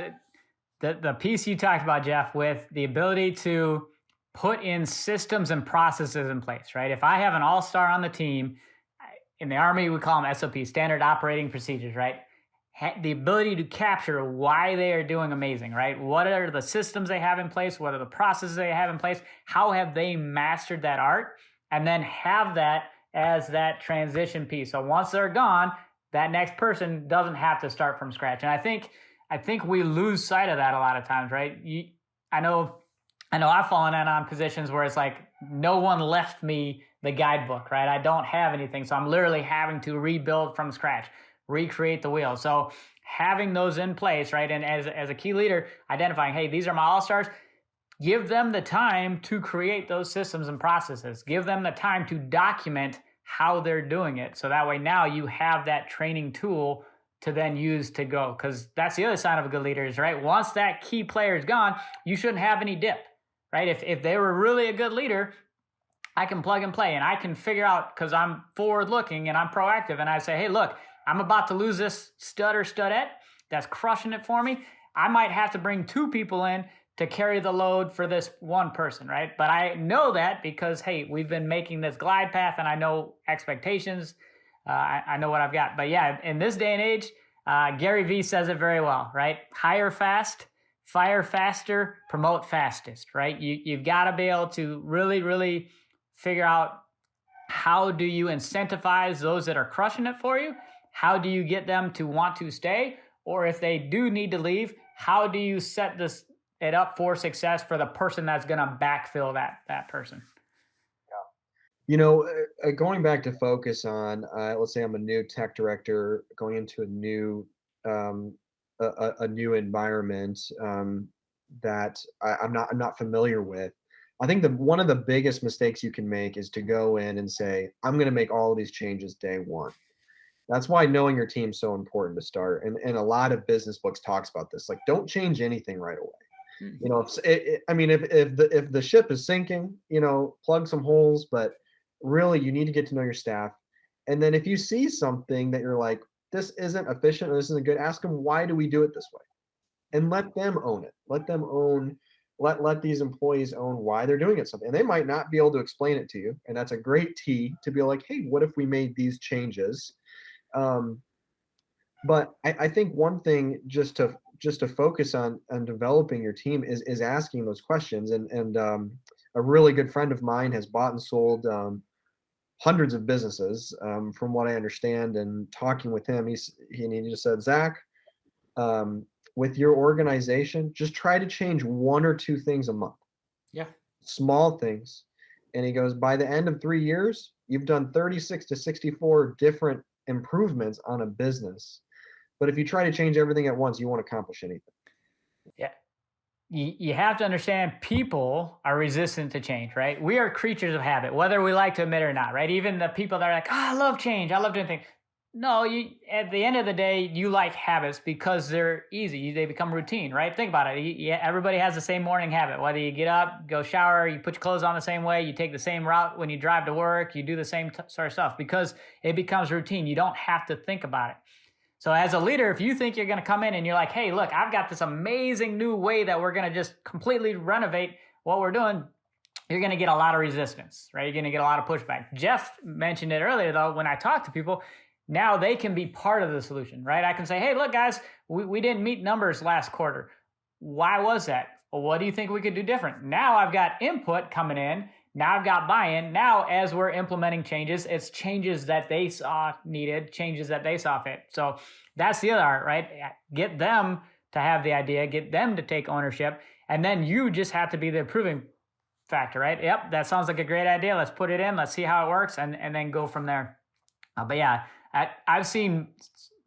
The piece you talked about, Jeff, with the ability to put in systems and processes in place, right? If I have an all-star on the team, in the Army, we call them SOP, standard operating procedures, right? The ability to capture why they are doing amazing, right? What are the systems they have in place? What are the processes they have in place? How have they mastered that art? And then have that as that transition piece. So once they're gone, that next person doesn't have to start from scratch. And I think we lose sight of that a lot of times, right? I know I've fallen in on positions where it's like, no one left me the guidebook, right? I don't have anything. So I'm literally having to rebuild from scratch, recreate the wheel. So having those in place, right? And as a key leader, identifying, hey, these are my all-stars, give them the time to create those systems and processes. Give them the time to document how they're doing it. So that way now you have that training tool to then use to go. Because that's the other sign of a good leader is, right? Once that key player is gone, you shouldn't have any dip, right? If they were really a good leader, I can plug and play and I can figure out, because I'm forward looking and I'm proactive, and I say, hey, look, I'm about to lose this stud or studette that's crushing it for me. I might have to bring 2 people in to carry the load for this one person, right? But I know that because, hey, we've been making this glide path and I know expectations. I know what I've got. But yeah, in this day and age, Gary Vee says it very well, right? Hire fast, fire faster, promote fastest, right? You've got to be able to really, really figure out how do you incentivize those that are crushing it for you? How do you get them to want to stay? Or if they do need to leave, how do you set it up for success for the person that's going to backfill that person? You know, going back to focus on, let's say I'm a new tech director going into a new a new environment that I'm not familiar with. I think one of the biggest mistakes you can make is to go in and say, I'm going to make all of these changes day one. That's why knowing your team's so important to start. And a lot of business books talks about this. Like, don't change anything right away. You know, if the ship is sinking, you know, plug some holes, but really you need to get to know your staff. And then if you see something that you're like, this isn't efficient or this isn't good, ask them, why do we do it this way? And let them own it. Let these employees own why they're doing it something. And they might not be able to explain it to you. And that's a great T to be like, hey, what if we made these changes? But I think one thing just to focus on developing your team is asking those questions. And a really good friend of mine has bought and sold hundreds of businesses, from what I understand. And talking with him, he just said, Zach, with your organization, just try to change 1 or 2 things a month. Yeah. Small things. And he goes, by the end of 3 years, you've done 36 to 64 different improvements on a business. But if you try to change everything at once, you won't accomplish anything. Yeah. You have to understand people are resistant to change, right? We are creatures of habit, whether we like to admit it or not, right? Even the people that are like, I love change. I love doing things. No, at the end of the day, you like habits because they're easy. They become routine, right? Think about it. Everybody has the same morning habit. Whether you get up, go shower, you put your clothes on the same way, you take the same route when you drive to work, you do the same sort of stuff because it becomes routine. You don't have to think about it. So as a leader, if you think you're going to come in and you're like, hey, look, I've got this amazing new way that we're going to just completely renovate what we're doing, you're going to get a lot of resistance, right? You're going to get a lot of pushback. Jeff mentioned it earlier, though, when I talk to people, now they can be part of the solution, right? I can say, hey, look, guys, we didn't meet numbers last quarter. Why was that? Well, what do you think we could do different? Now I've got input coming in. Now I've got buy-in. Now, as we're implementing changes, it's changes that they saw needed, changes that they saw fit. So that's the other art, right? Get them to have the idea, get them to take ownership, and then you just have to be the approving factor, right? Yep, that sounds like a great idea. Let's put it in. Let's see how it works, and then go from there. But yeah, I've seen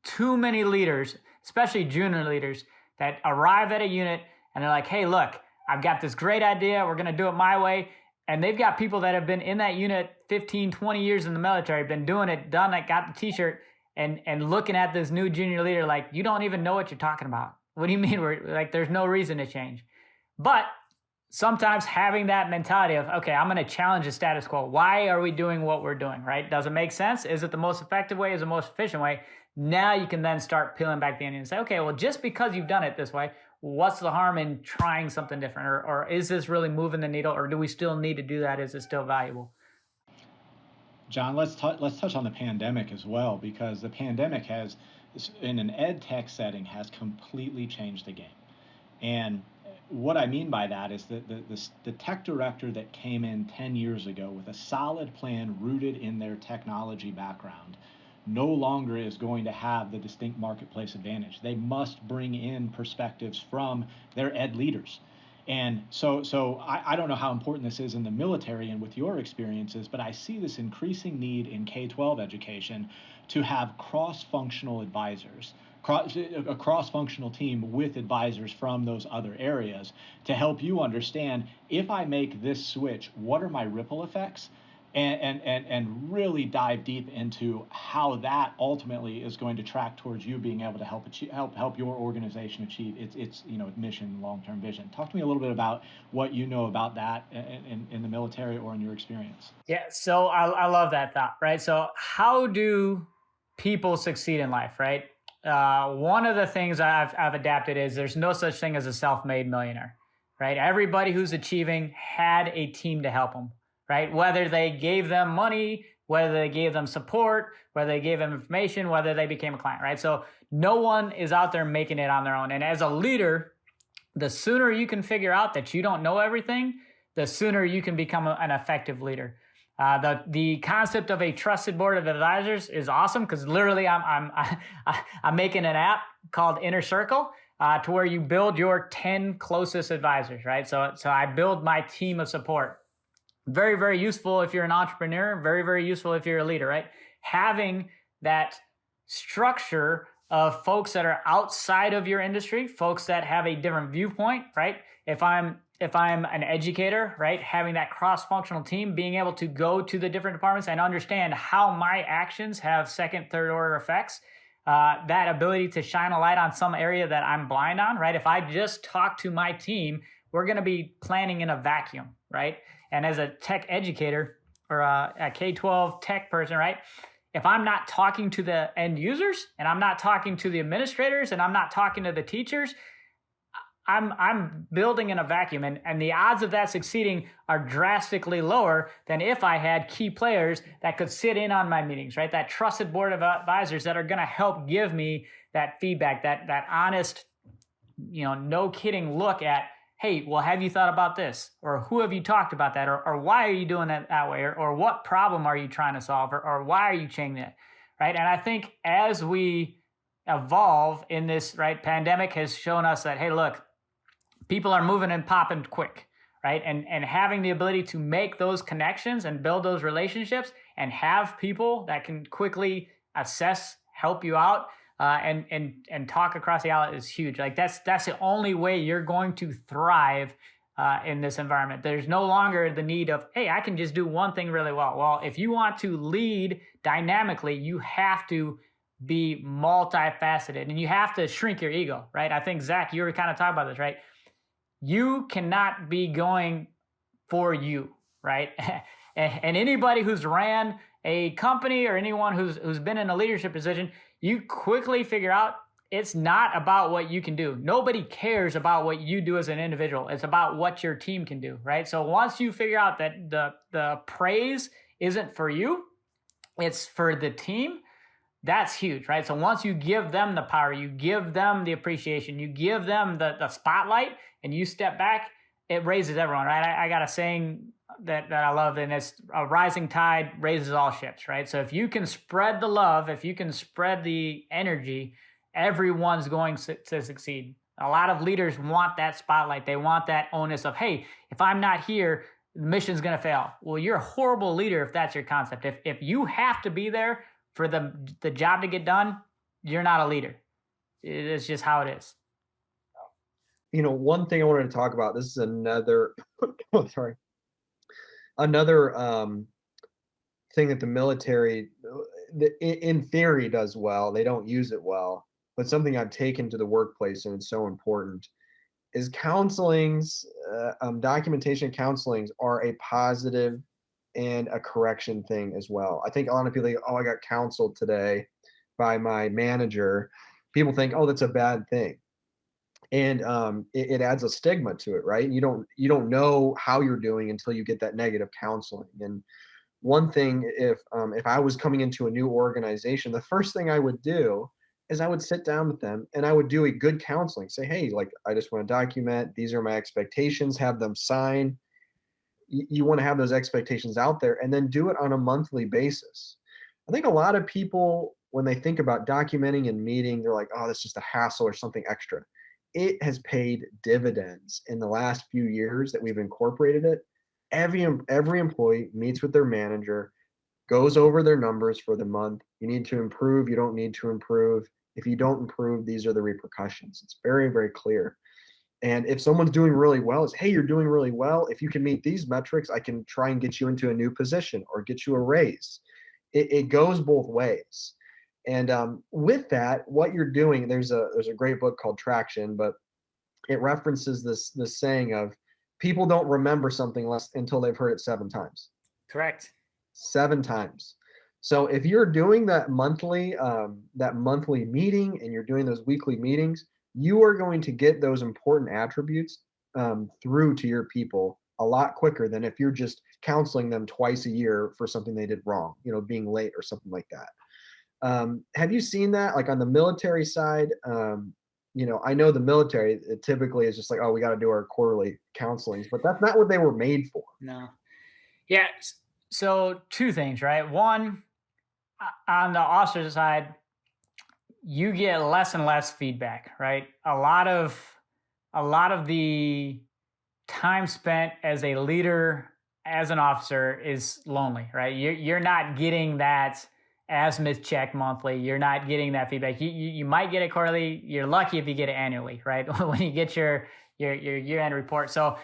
too many leaders, especially junior leaders, that arrive at a unit and they're like, hey, look, I've got this great idea. We're going to do it my way. And they've got people that have been in that unit 15, 20 years in the military, been doing it, done it, got the t-shirt, and looking at this new junior leader like, you don't even know what you're talking about. What do you mean? We're like, there's no reason to change. But sometimes having that mentality of, okay, I'm going to challenge the status quo. Why are we doing what we're doing, right? Does it make sense? Is it the most effective way? Is it the most efficient way? Now you can then start peeling back the onion and say, okay, well, just because you've done it this way, what's the harm in trying something different? Or is this really moving the needle? Or do we still need to do that? Is it still valuable? John, let's touch on the pandemic as well, because the pandemic has, in an ed tech setting, has completely changed the game. And what I mean by that is that the tech director that came in 10 years ago with a solid plan rooted in their technology background no longer is going to have the distinct marketplace advantage. They must bring in perspectives from their ed leaders. And so I don't know how important this is in the military and with your experiences, but I see this increasing need in K-12 education to have cross-functional advisors, a cross-functional team with advisors from those other areas to help you understand, if I make this switch, what are my ripple effects? And really dive deep into how that ultimately is going to track towards you being able to help your organization achieve its mission, long-term vision. Talk to me a little bit about what you know about that in the military or in your experience. Yeah, so I love that thought, right? So how do people succeed in life, right? One of the things I've adapted is there's no such thing as a self-made millionaire. right? Everybody who's achieving had a team to help them, right? Whether they gave them money, whether they gave them support, whether they gave them information, whether they became a client, right? So no one is out there making it on their own. And as a leader, the sooner you can figure out that you don't know everything, the sooner you can become an effective leader. The concept of a trusted board of advisors is awesome, because literally I'm making an app called Inner Circle to where you build your 10 closest advisors, right? So I build my team of support. Very, very useful if you're an entrepreneur. Very, very useful if you're a leader, right? Having that structure of folks that are outside of your industry, folks that have a different viewpoint, right? If I'm an educator, right, having that cross-functional team, being able to go to the different departments and understand how my actions have second, third order effects, that ability to shine a light on some area that I'm blind on, right? If I just talk to my team, we're going to be planning in a vacuum, right? And as a tech educator or a K-12 tech person, right, if I'm not talking to the end users and I'm not talking to the administrators and I'm not talking to the teachers, I'm building in a vacuum, and the odds of that succeeding are drastically lower than if I had key players that could sit in on my meetings, right? That trusted board of advisors that are going to help give me that feedback, that honest, no kidding look at, hey, well, have you thought about this? Or who have you talked about that? Or why are you doing it that way? Or what problem are you trying to solve? Or why are you changing it, right? And I think as we evolve in this, right, pandemic has shown us that, hey, look, people are moving and popping quick, right? And having the ability to make those connections and build those relationships and have people that can quickly assess, help you out, and talk across the aisle is huge. Like that's the only way you're going to thrive in this environment. There's no longer the need of, hey, I can just do one thing really well. Well, if you want to lead dynamically, you have to be multifaceted and you have to shrink your ego, right? I think, Zach, you were kind of talking about this, right? You cannot be going for you, right? And anybody who's ran a company or anyone who's been in a leadership position, you quickly figure out it's not about what you can do. Nobody cares about what you do as an individual. It's about what your team can do, right? So once you figure out that the praise isn't for you, it's for the team, that's huge, right? So once you give them the power, you give them the appreciation, you give them the spotlight, and you step back, it raises everyone, right? I got a saying that I love, and it's a rising tide raises all ships, right? So if you can spread the love, if you can spread the energy, everyone's going to succeed. A lot of leaders want that spotlight. They want that onus of, hey, if I'm not here, the mission's going to fail. Well, you're a horrible leader if that's your concept. If you have to be there for the job to get done, you're not a leader. It's just how it is. One thing I wanted to talk about, this is another, another thing that the military, in theory, does well. They don't use it well, but something I've taken to the workplace, and it's so important, is counselings, documentation counselings are a positive and a correction thing as well. I think a lot of people think, oh, I got counseled today by my manager. People think, oh, that's a bad thing. And it adds a stigma to it, right? You don't know how you're doing until you get that negative counseling. And one thing, if I was coming into a new organization, the first thing I would do is I would sit down with them and I would do a good counseling. Say, hey, like, I just want to document, these are my expectations, have them sign. You want to have those expectations out there, and then do it on a monthly basis. I think a lot of people, when they think about documenting and meeting, they're like, oh, that's just a hassle or something extra. It has paid dividends in the last few years that we've incorporated it. Every employee meets with their manager, goes over their numbers for the month. You need to improve, you don't need to improve. If you don't improve, these are the repercussions. It's very, very clear. And if someone's doing really well, it's, hey, you're doing really well. If you can meet these metrics, I can try and get you into a new position or get you a raise. It goes both ways. And with that, what you're doing, there's a great book called Traction, but it references this saying of people don't remember something until they've heard it 7 times. Correct. 7 times. So if you're doing that monthly meeting and you're doing those weekly meetings, you are going to get those important attributes through to your people a lot quicker than if you're just counseling them twice a year for something they did wrong, being late or something like that. Have you seen that, like on the military side? I know the military, it typically is just like, oh, we got to do our quarterly counselings, but that's not what they were made for. No. Yeah. So two things, right? One, on the officer side, you get less and less feedback, right? A lot of the time spent as a leader, as an officer, is lonely, right? You're not getting that azimuth check monthly. You're not getting that feedback. You might get it quarterly. You're lucky if you get it annually, right? When you get your year-end report. So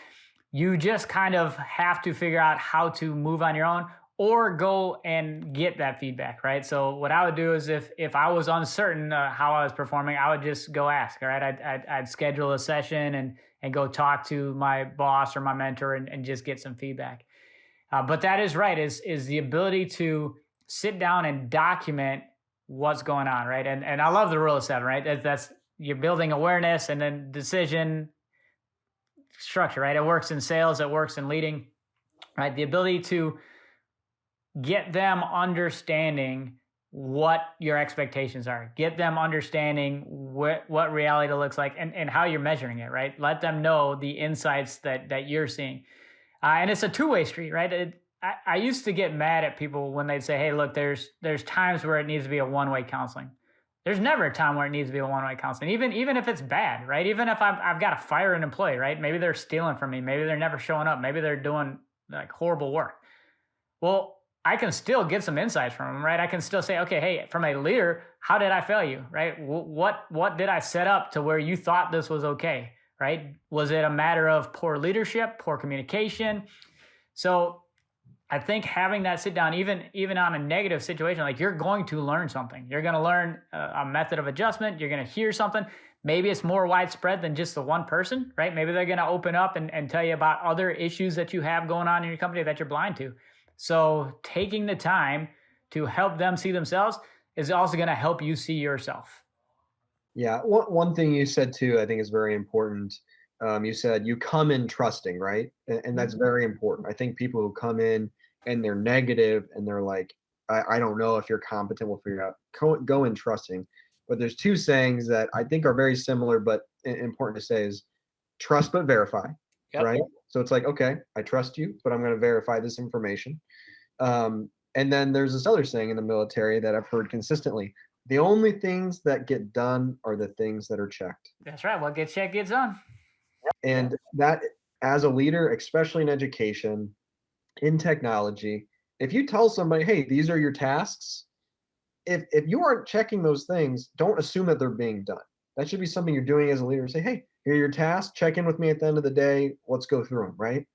you just kind of have to figure out how to move on your own or go and get that feedback, right? So what I would do is if I was uncertain how I was performing, I would just go ask, all right? I'd schedule a session and go talk to my boss or my mentor and just get some feedback. But that is right, is the ability to sit down and document what's going on, right? And I love the rule of 7, right? That's you're building awareness and then decision structure, right? It works in sales, it works in leading, right? The ability to get them understanding what your expectations are, get them understanding what reality looks like and how you're measuring it, right? Let them know the insights that you're seeing. And it's a two-way street, right? I used to get mad at people when they'd say, hey, look, there's times where it needs to be a one-way counseling. There's never a time where it needs to be a one-way counseling, even if it's bad, right? Even if I've got to fire an employee, right? Maybe they're stealing from me. Maybe they're never showing up. Maybe they're doing like horrible work. Well, I can still get some insights from them, right? I can still say, okay, hey, from a leader, how did I fail you, right? What did I set up to where you thought this was okay, right? Was it a matter of poor leadership, poor communication? So I think having that sit down, even on a negative situation, like you're going to learn something. You're going to learn a method of adjustment. You're going to hear something. Maybe it's more widespread than just the one person, right? Maybe they're going to open up and tell you about other issues that you have going on in your company that you're blind to. So taking the time to help them see themselves is also going to help you see yourself. Yeah. One thing you said too, I think is very important. You said you come in trusting, right? And that's very important. I think people who come in and they're negative and they're like, I don't know if you're competent, we'll figure it out. Go in trusting. But there's two sayings that I think are very similar, but important to say is trust but verify, right? So it's like, okay, I trust you, but I'm going to verify this information. And then there's this other saying in the military that I've heard consistently. The only things that get done are the things that are checked. That's right. What gets checked gets done. And that, as a leader, especially in education, in technology, if you tell somebody, hey, these are your tasks, if you aren't checking those things, don't assume that they're being done. That should be something you're doing as a leader. Say, hey, here are your tasks. Check in with me at the end of the day. Let's go through them, right?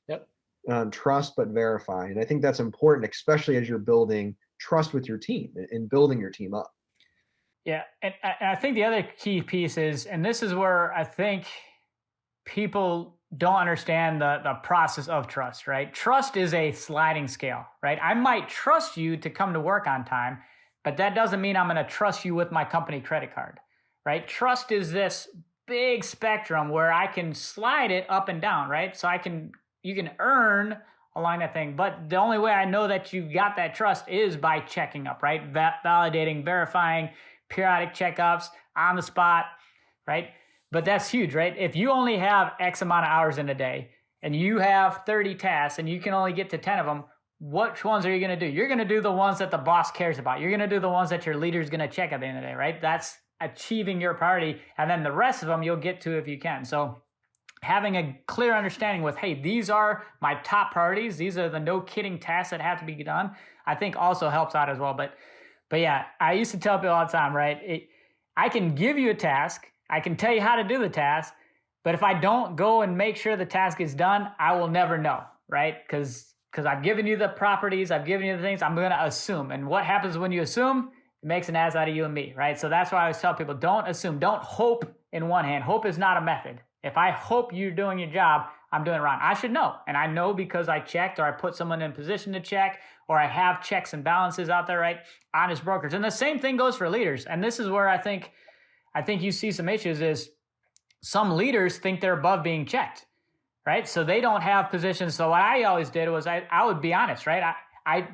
Yep. Trust but verify. And I think that's important, especially as you're building trust with your team and building your team up. Yeah. And I think the other key piece is, and this is where I think people don't understand the process of trust, right? Trust is a sliding scale, right? I might trust you to come to work on time, but that doesn't mean I'm going to trust you with my company credit card, right? Trust is this big spectrum where I can slide it up and down, right? So you can earn along that thing, but the only way I know that you've got that trust is by checking up, right? Validating, verifying, periodic checkups on the spot, right? But that's huge, right? If you only have X amount of hours in a day and you have 30 tasks and you can only get to 10 of them, which ones are you going to do? You're going to do the ones that the boss cares about. You're going to do the ones that your leader's going to check at the end of the day, right? That's achieving your priority. And then the rest of them you'll get to if you can. So having a clear understanding with, hey, these are my top priorities. These are the no kidding tasks that have to be done, I think also helps out as well. But yeah, I used to tell people all the time, right? I can give you a task. I can tell you how to do the task, but if I don't go and make sure the task is done, I will never know, right? Because I've given you the properties, I've given you the things, I'm going to assume. And what happens when you assume? It makes an ass out of you and me, right? So that's why I always tell people, don't assume, don't hope in one hand. Hope is not a method. If I hope you're doing your job, I'm doing it wrong. I should know. And I know because I checked or I put someone in position to check or I have checks and balances out there, right? Honest brokers. And the same thing goes for leaders. And this is where I think you see some issues is some leaders think they're above being checked, right? So they don't have positions. So what I always did was I would be honest, right? I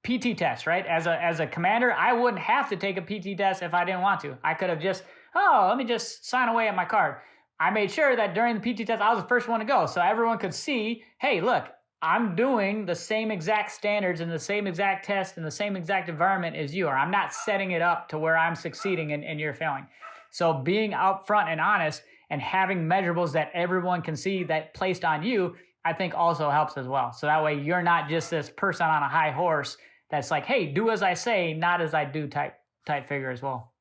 PT test, right? As a commander, I wouldn't have to take a PT test if I didn't want to. I could have just, let me just sign away at my card. I made sure that during the PT test, I was the first one to go. So everyone could see, hey, look, I'm doing the same exact standards and the same exact test and the same exact environment as you are. I'm not setting it up to where I'm succeeding and you're failing. So being upfront and honest and having measurables that everyone can see that placed on you, I think also helps as well. So that way you're not just this person on a high horse that's like, hey, do as I say, not as I do type figure as well.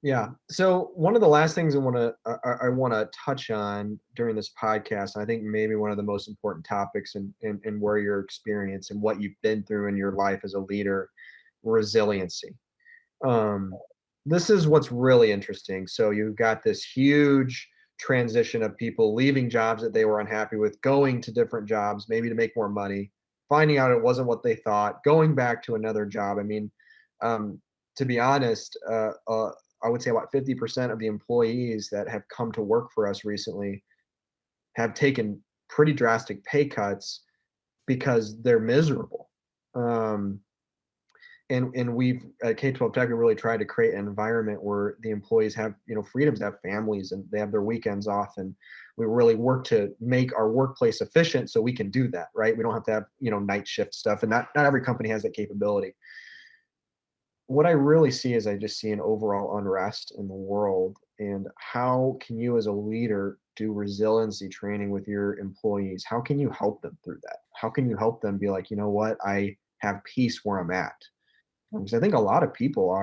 Yeah. So one of the last things I want to touch on during this podcast, I think maybe one of the most important topics in where your experience and what you've been through in your life as a leader, resiliency. This is what's really interesting. So you've got this huge transition of people leaving jobs that they were unhappy with, going to different jobs, maybe to make more money, finding out it wasn't what they thought, going back to another job. I mean, to be honest, I would say about 50% of the employees that have come to work for us recently have taken pretty drastic pay cuts because they're miserable. And we've at K-12 Tech, we really tried to create an environment where the employees have, freedoms to have families and they have their weekends off. And we really work to make our workplace efficient so we can do that, right? We don't have to have, night shift stuff. And not every company has that capability. What I really see is I just see an overall unrest in the world. And how can you as a leader do resiliency training with your employees? How can you help them through that? How can you help them be like, you know what, I have peace where I'm at? Because I think a lot of people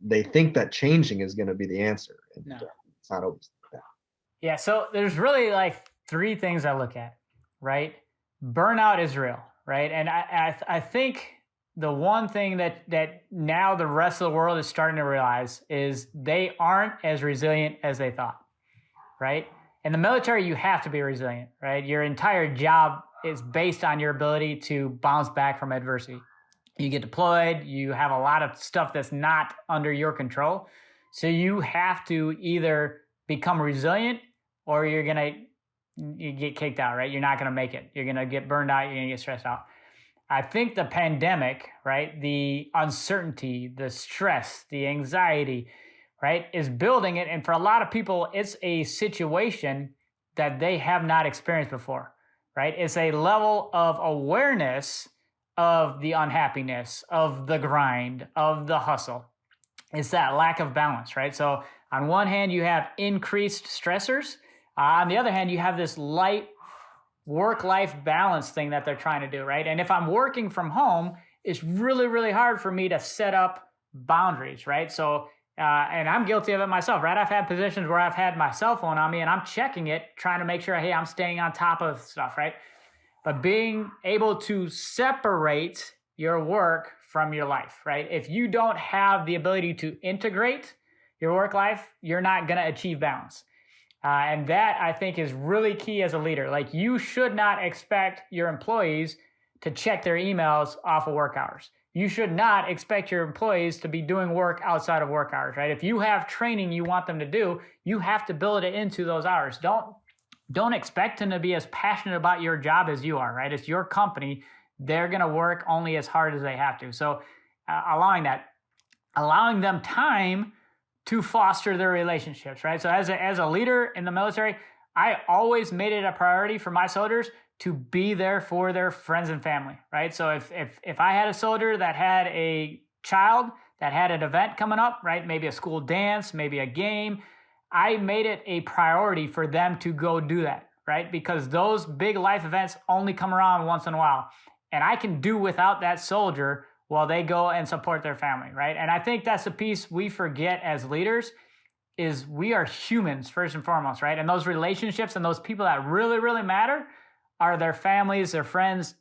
they think that changing is going to be the answer. And No. It's not always that. Yeah. So there's really like three things I look at, right? Burnout is real, right? And I think the one thing that now the rest of the world is starting to realize is they aren't as resilient as they thought, right? In the military, you have to be resilient, right? Your entire job is based on your ability to bounce back from adversity. You get deployed, you have a lot of stuff that's not under your control. So you have to either become resilient or you get kicked out, right? You're not going to make it. You're going to get burned out. You're going to get stressed out. I think the pandemic, right, the uncertainty, the stress, the anxiety, right, is building it. And for a lot of people, it's a situation that they have not experienced before, right? It's a level of awareness of the unhappiness, of the grind, of the hustle. It's that lack of balance, right? So on one hand, you have increased stressors. On the other hand, you have this light work-life balance thing that they're trying to do, right? And if I'm working from home, it's really, really hard for me to set up boundaries, right? So, and I'm guilty of it myself, right? I've had positions where I've had my cell phone on me and I'm checking it, trying to make sure, hey, I'm staying on top of stuff, right? But being able to separate your work from your life, right? If you don't have the ability to integrate your work life, you're not going to achieve balance. And that, I think, is really key as a leader. Like, you should not expect your employees to check their emails off of work hours. You should not expect your employees to be doing work outside of work hours, right? If you have training you want them to do, you have to build it into those hours. Don't expect them to be as passionate about your job as you are, right? It's your company. They're going to work only as hard as they have to. So allowing them time to foster their relationships, right? So as a leader in the military, I always made it a priority for my soldiers to be there for their friends and family, right? So if I had a soldier that had a child that had an event coming up, right? Maybe a school dance, maybe a game, I made it a priority for them to go do that, right? Because those big life events only come around once in a while. And I can do without that soldier while they go and support their family, right? And I think that's the piece we forget as leaders is we are humans first and foremost, right? And those relationships and those people that really, really matter are their families, their friends.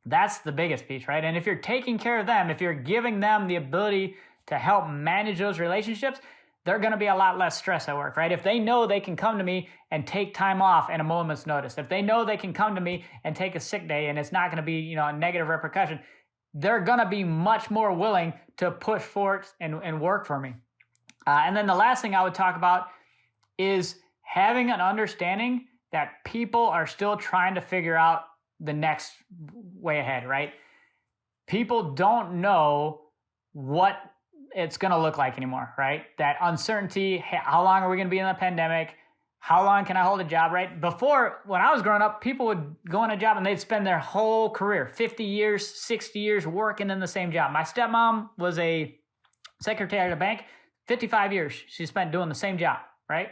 That's the biggest piece, right? And if you're taking care of them, if you're giving them the ability to help manage those relationships, they're going to be a lot less stress at work, right? If they know they can come to me and take time off at a moment's notice, if they know they can come to me and take a sick day and it's not going to be, a negative repercussion, they're going to be much more willing to push forward and work for me. And then the last thing I would talk about is having an understanding that people are still trying to figure out the next way ahead, right? People don't know what it's going to look like anymore, right? That uncertainty, how long are we going to be in the pandemic? How long can I hold a job, right? Before, when I was growing up, people would go on a job and they'd spend their whole career, 50 years, 60 years working in the same job. My stepmom was a secretary at a bank, 55 years she spent doing the same job, right?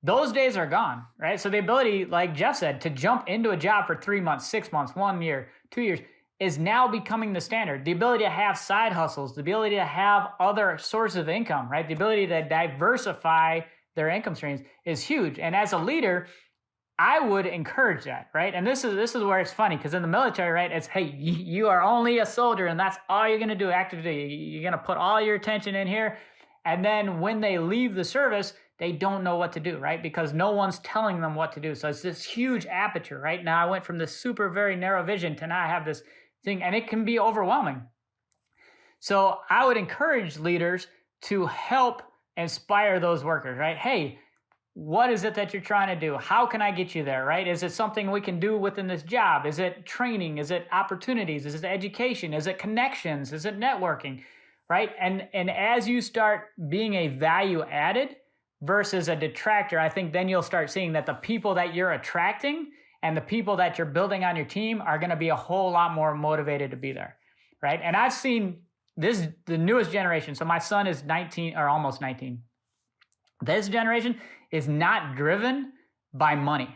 Those days are gone, right? So the ability, like Jeff said, to jump into a job for 3 months, 6 months, 1 year, 2 years is now becoming the standard. The ability to have side hustles, the ability to have other sources of income, right? The ability to diversify their income streams is huge. And as a leader, I would encourage that, right? And this is where it's funny, because in the military, right, it's, hey, you are only a soldier and that's all you're going to do, active duty. You're going to put all your attention in here. And then when they leave the service, they don't know what to do, right? Because no one's telling them what to do. So it's this huge aperture, right? Now I went from this super, very narrow vision to now I have this thing, and it can be overwhelming. So I would encourage leaders to help inspire those workers, right? Hey, what is it that you're trying to do? How can I get you there, right? Is it something we can do within this job? Is it training? Is it opportunities? Is it education? Is it connections? Is it networking, right? And as you start being a value added versus a detractor, I think then you'll start seeing that the people that you're attracting and the people that you're building on your team are going to be a whole lot more motivated to be there, right? And I've seen this, the newest generation. So my son is 19 or almost 19. This generation is not driven by money,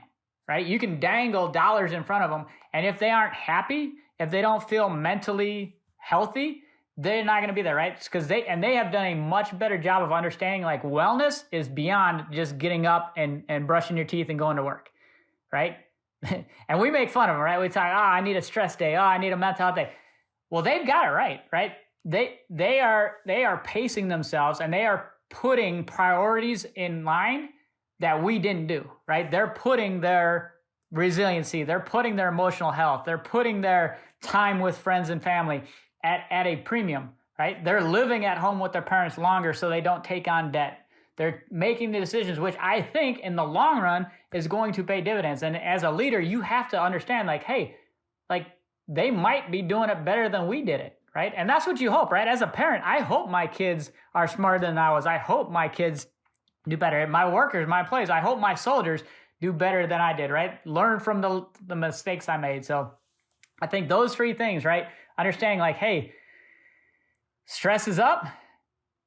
right? You can dangle dollars in front of them, and if they aren't happy, if they don't feel mentally healthy, they're not going to be there, right? Because they have done a much better job of understanding like wellness is beyond just getting up and brushing your teeth and going to work, right? And we make fun of them, right? We talk, I need a stress day. I need a mental health day. Well, they've got it right? They are pacing themselves, and they are putting priorities in line that we didn't do, right? They're putting their resiliency, they're putting their emotional health, they're putting their time with friends and family at a premium, right? They're living at home with their parents longer so they don't take on debt. They're making the decisions, which I think in the long run is going to pay dividends. And as a leader, you have to understand like, hey, like they might be doing it better than we did it, right? And that's what you hope, right? As a parent, I hope my kids are smarter than I was. I hope my kids do better. My workers, my employees, I hope my soldiers do better than I did, right? Learn from the mistakes I made. So I think those three things, right? Understanding like, hey, stress is up,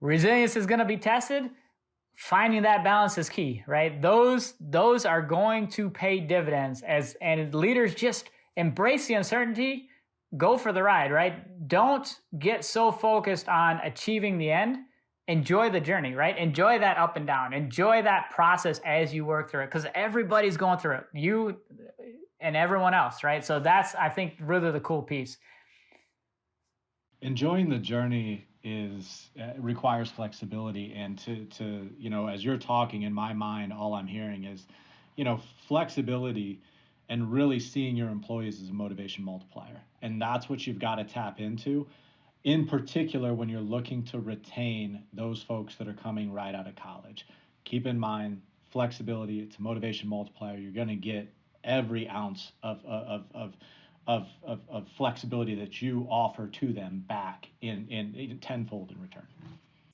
resilience is going to be tested, finding that balance is key, right? Those are going to pay dividends and leaders just embrace the uncertainty, go for the ride, right? Don't get so focused on achieving the end. Enjoy the journey, right? Enjoy that up and down. Enjoy that process as you work through it, because everybody's going through it, you and everyone else, right? So that's, I think, really the cool piece. Enjoying the journey requires flexibility, and to as you're talking, in my mind all I'm hearing is flexibility and really seeing your employees as a motivation multiplier, and that's what you've got to tap into, in particular when you're looking to retain those folks that are coming right out of college. Keep in mind flexibility, it's a motivation multiplier. You're going to get every ounce of flexibility that you offer to them back in tenfold in return.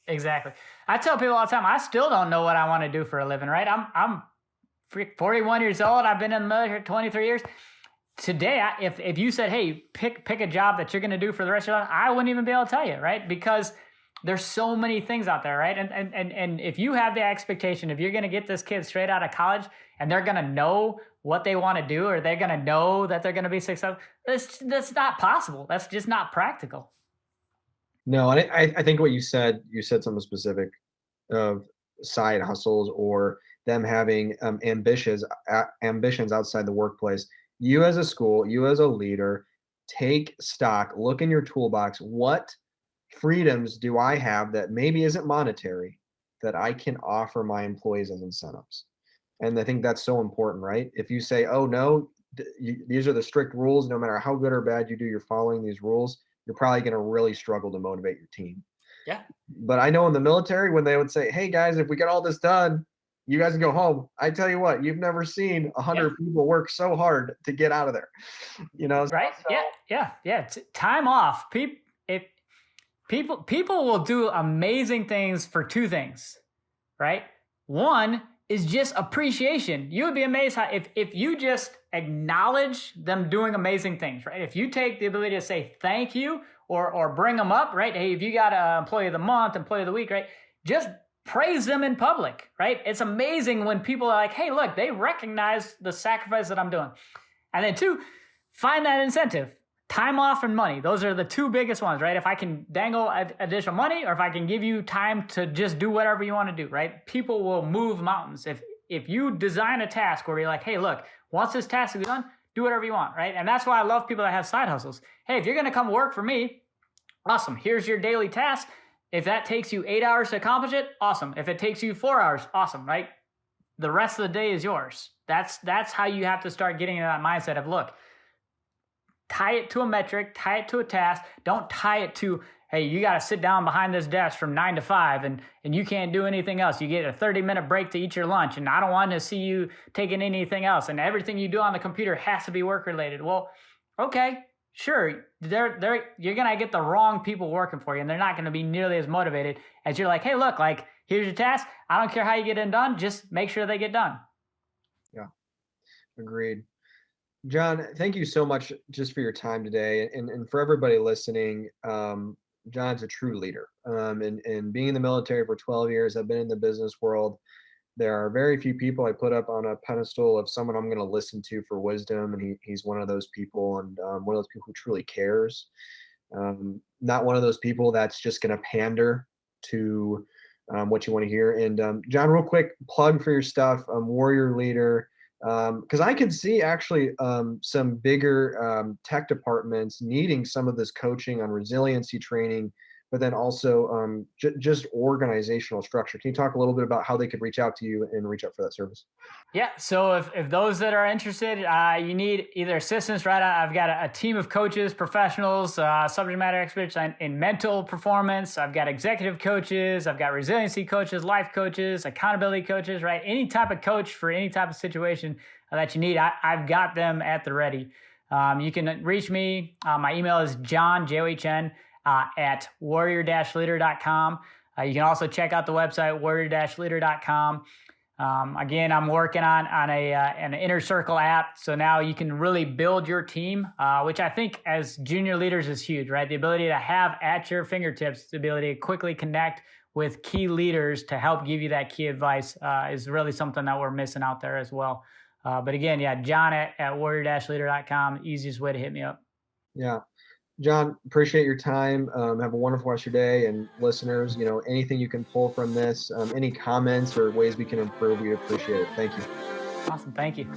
Exactly. I tell people all the time, I still don't know what I want to do for a living, right? I'm 41 years old. I've been in the military 23 years. Today, if you said, hey, pick a job that you're going to do for the rest of your life, I wouldn't even be able to tell you, right? Because there's so many things out there, right? And if you have the expectation, if you're going to get this kid straight out of college and they're going to know what they want to do, or they're going to know that they're going to be successful, that's not possible. That's just not practical. No, and I think what you said something specific of side hustles or them having ambitions outside the workplace. You as a school, you as a leader, take stock, look in your toolbox. What freedoms do I have that maybe isn't monetary that I can offer my employees as incentives? And I think that's so important, right? If you say, oh no, these are the strict rules, no matter how good or bad you do, you're following these rules, you're probably going to really struggle to motivate your team. Yeah. But I know in the military, when they would say, hey guys, if we get all this done, you guys can go home. I tell you what, you've never seen 100 people work so hard to get out of there, Right? So, Yeah. Time off. People will do amazing things for two things, right? One is just appreciation. You would be amazed how if you just acknowledge them doing amazing things, right? If you take the ability to say thank you or bring them up, right? Hey, if you got an employee of the month, employee of the week, right? Just praise them in public, right? It's amazing when people are like, hey, look, they recognize the sacrifice that I'm doing. And then two, find that incentive. Time off and money. Those are the two biggest ones, right? If I can dangle additional money or if I can give you time to just do whatever you want to do, right? People will move mountains. If you design a task where you're like, hey, look, once this task is done, do whatever you want, right? And that's why I love people that have side hustles. Hey, if you're going to come work for me, awesome. Here's your daily task. If that takes you 8 hours to accomplish it, awesome. If it takes you 4 hours, awesome, right? The rest of the day is yours. That's how you have to start getting into that mindset of, look, tie it to a metric, tie it to a task. Don't tie it to, hey, you got to sit down behind this desk from 9 to 5 and you can't do anything else. You get a 30-minute break to eat your lunch and I don't want to see you taking anything else. And everything you do on the computer has to be work related. Well, okay, sure. You're going to get the wrong people working for you and they're not going to be nearly as motivated as you're like, hey, look, like, here's your task. I don't care how you get it done. Just make sure they get done. Yeah, agreed. John, thank you so much just for your time today. And for everybody listening, John's a true leader. And being in the military for 12 years, I've been in the business world. There are very few people I put up on a pedestal of someone I'm going to listen to for wisdom. And he's one of those people and one of those people who truly cares. Not one of those people that's just going to pander to what you want to hear. And John, real quick, plug for your stuff, Warrior Leader. Because I could see actually some bigger tech departments needing some of this coaching on resiliency training, but then also just organizational structure. Can you talk a little bit about how they could reach out to you and reach out for that service? Yeah. So if those that are interested, you need either assistance, right? I've got a team of coaches, professionals, subject matter experts in mental performance. I've got executive coaches. I've got resiliency coaches, life coaches, accountability coaches, right? Any type of coach for any type of situation that you need, I've got them at the ready. You can reach me. My email is John, John, at warrior-leader.com. You can also check out the website, warrior-leader.com. Again, I'm working on an inner circle app. So now you can really build your team, which I think as junior leaders is huge, right? The ability to have at your fingertips, the ability to quickly connect with key leaders to help give you that key advice is really something that we're missing out there as well. But again, yeah, John at warrior-leader.com, easiest way to hit me up. Yeah. John, appreciate your time. Have a wonderful rest of your day. And listeners, anything you can pull from this, any comments or ways we can improve, we appreciate it. Thank you. Awesome. Thank you.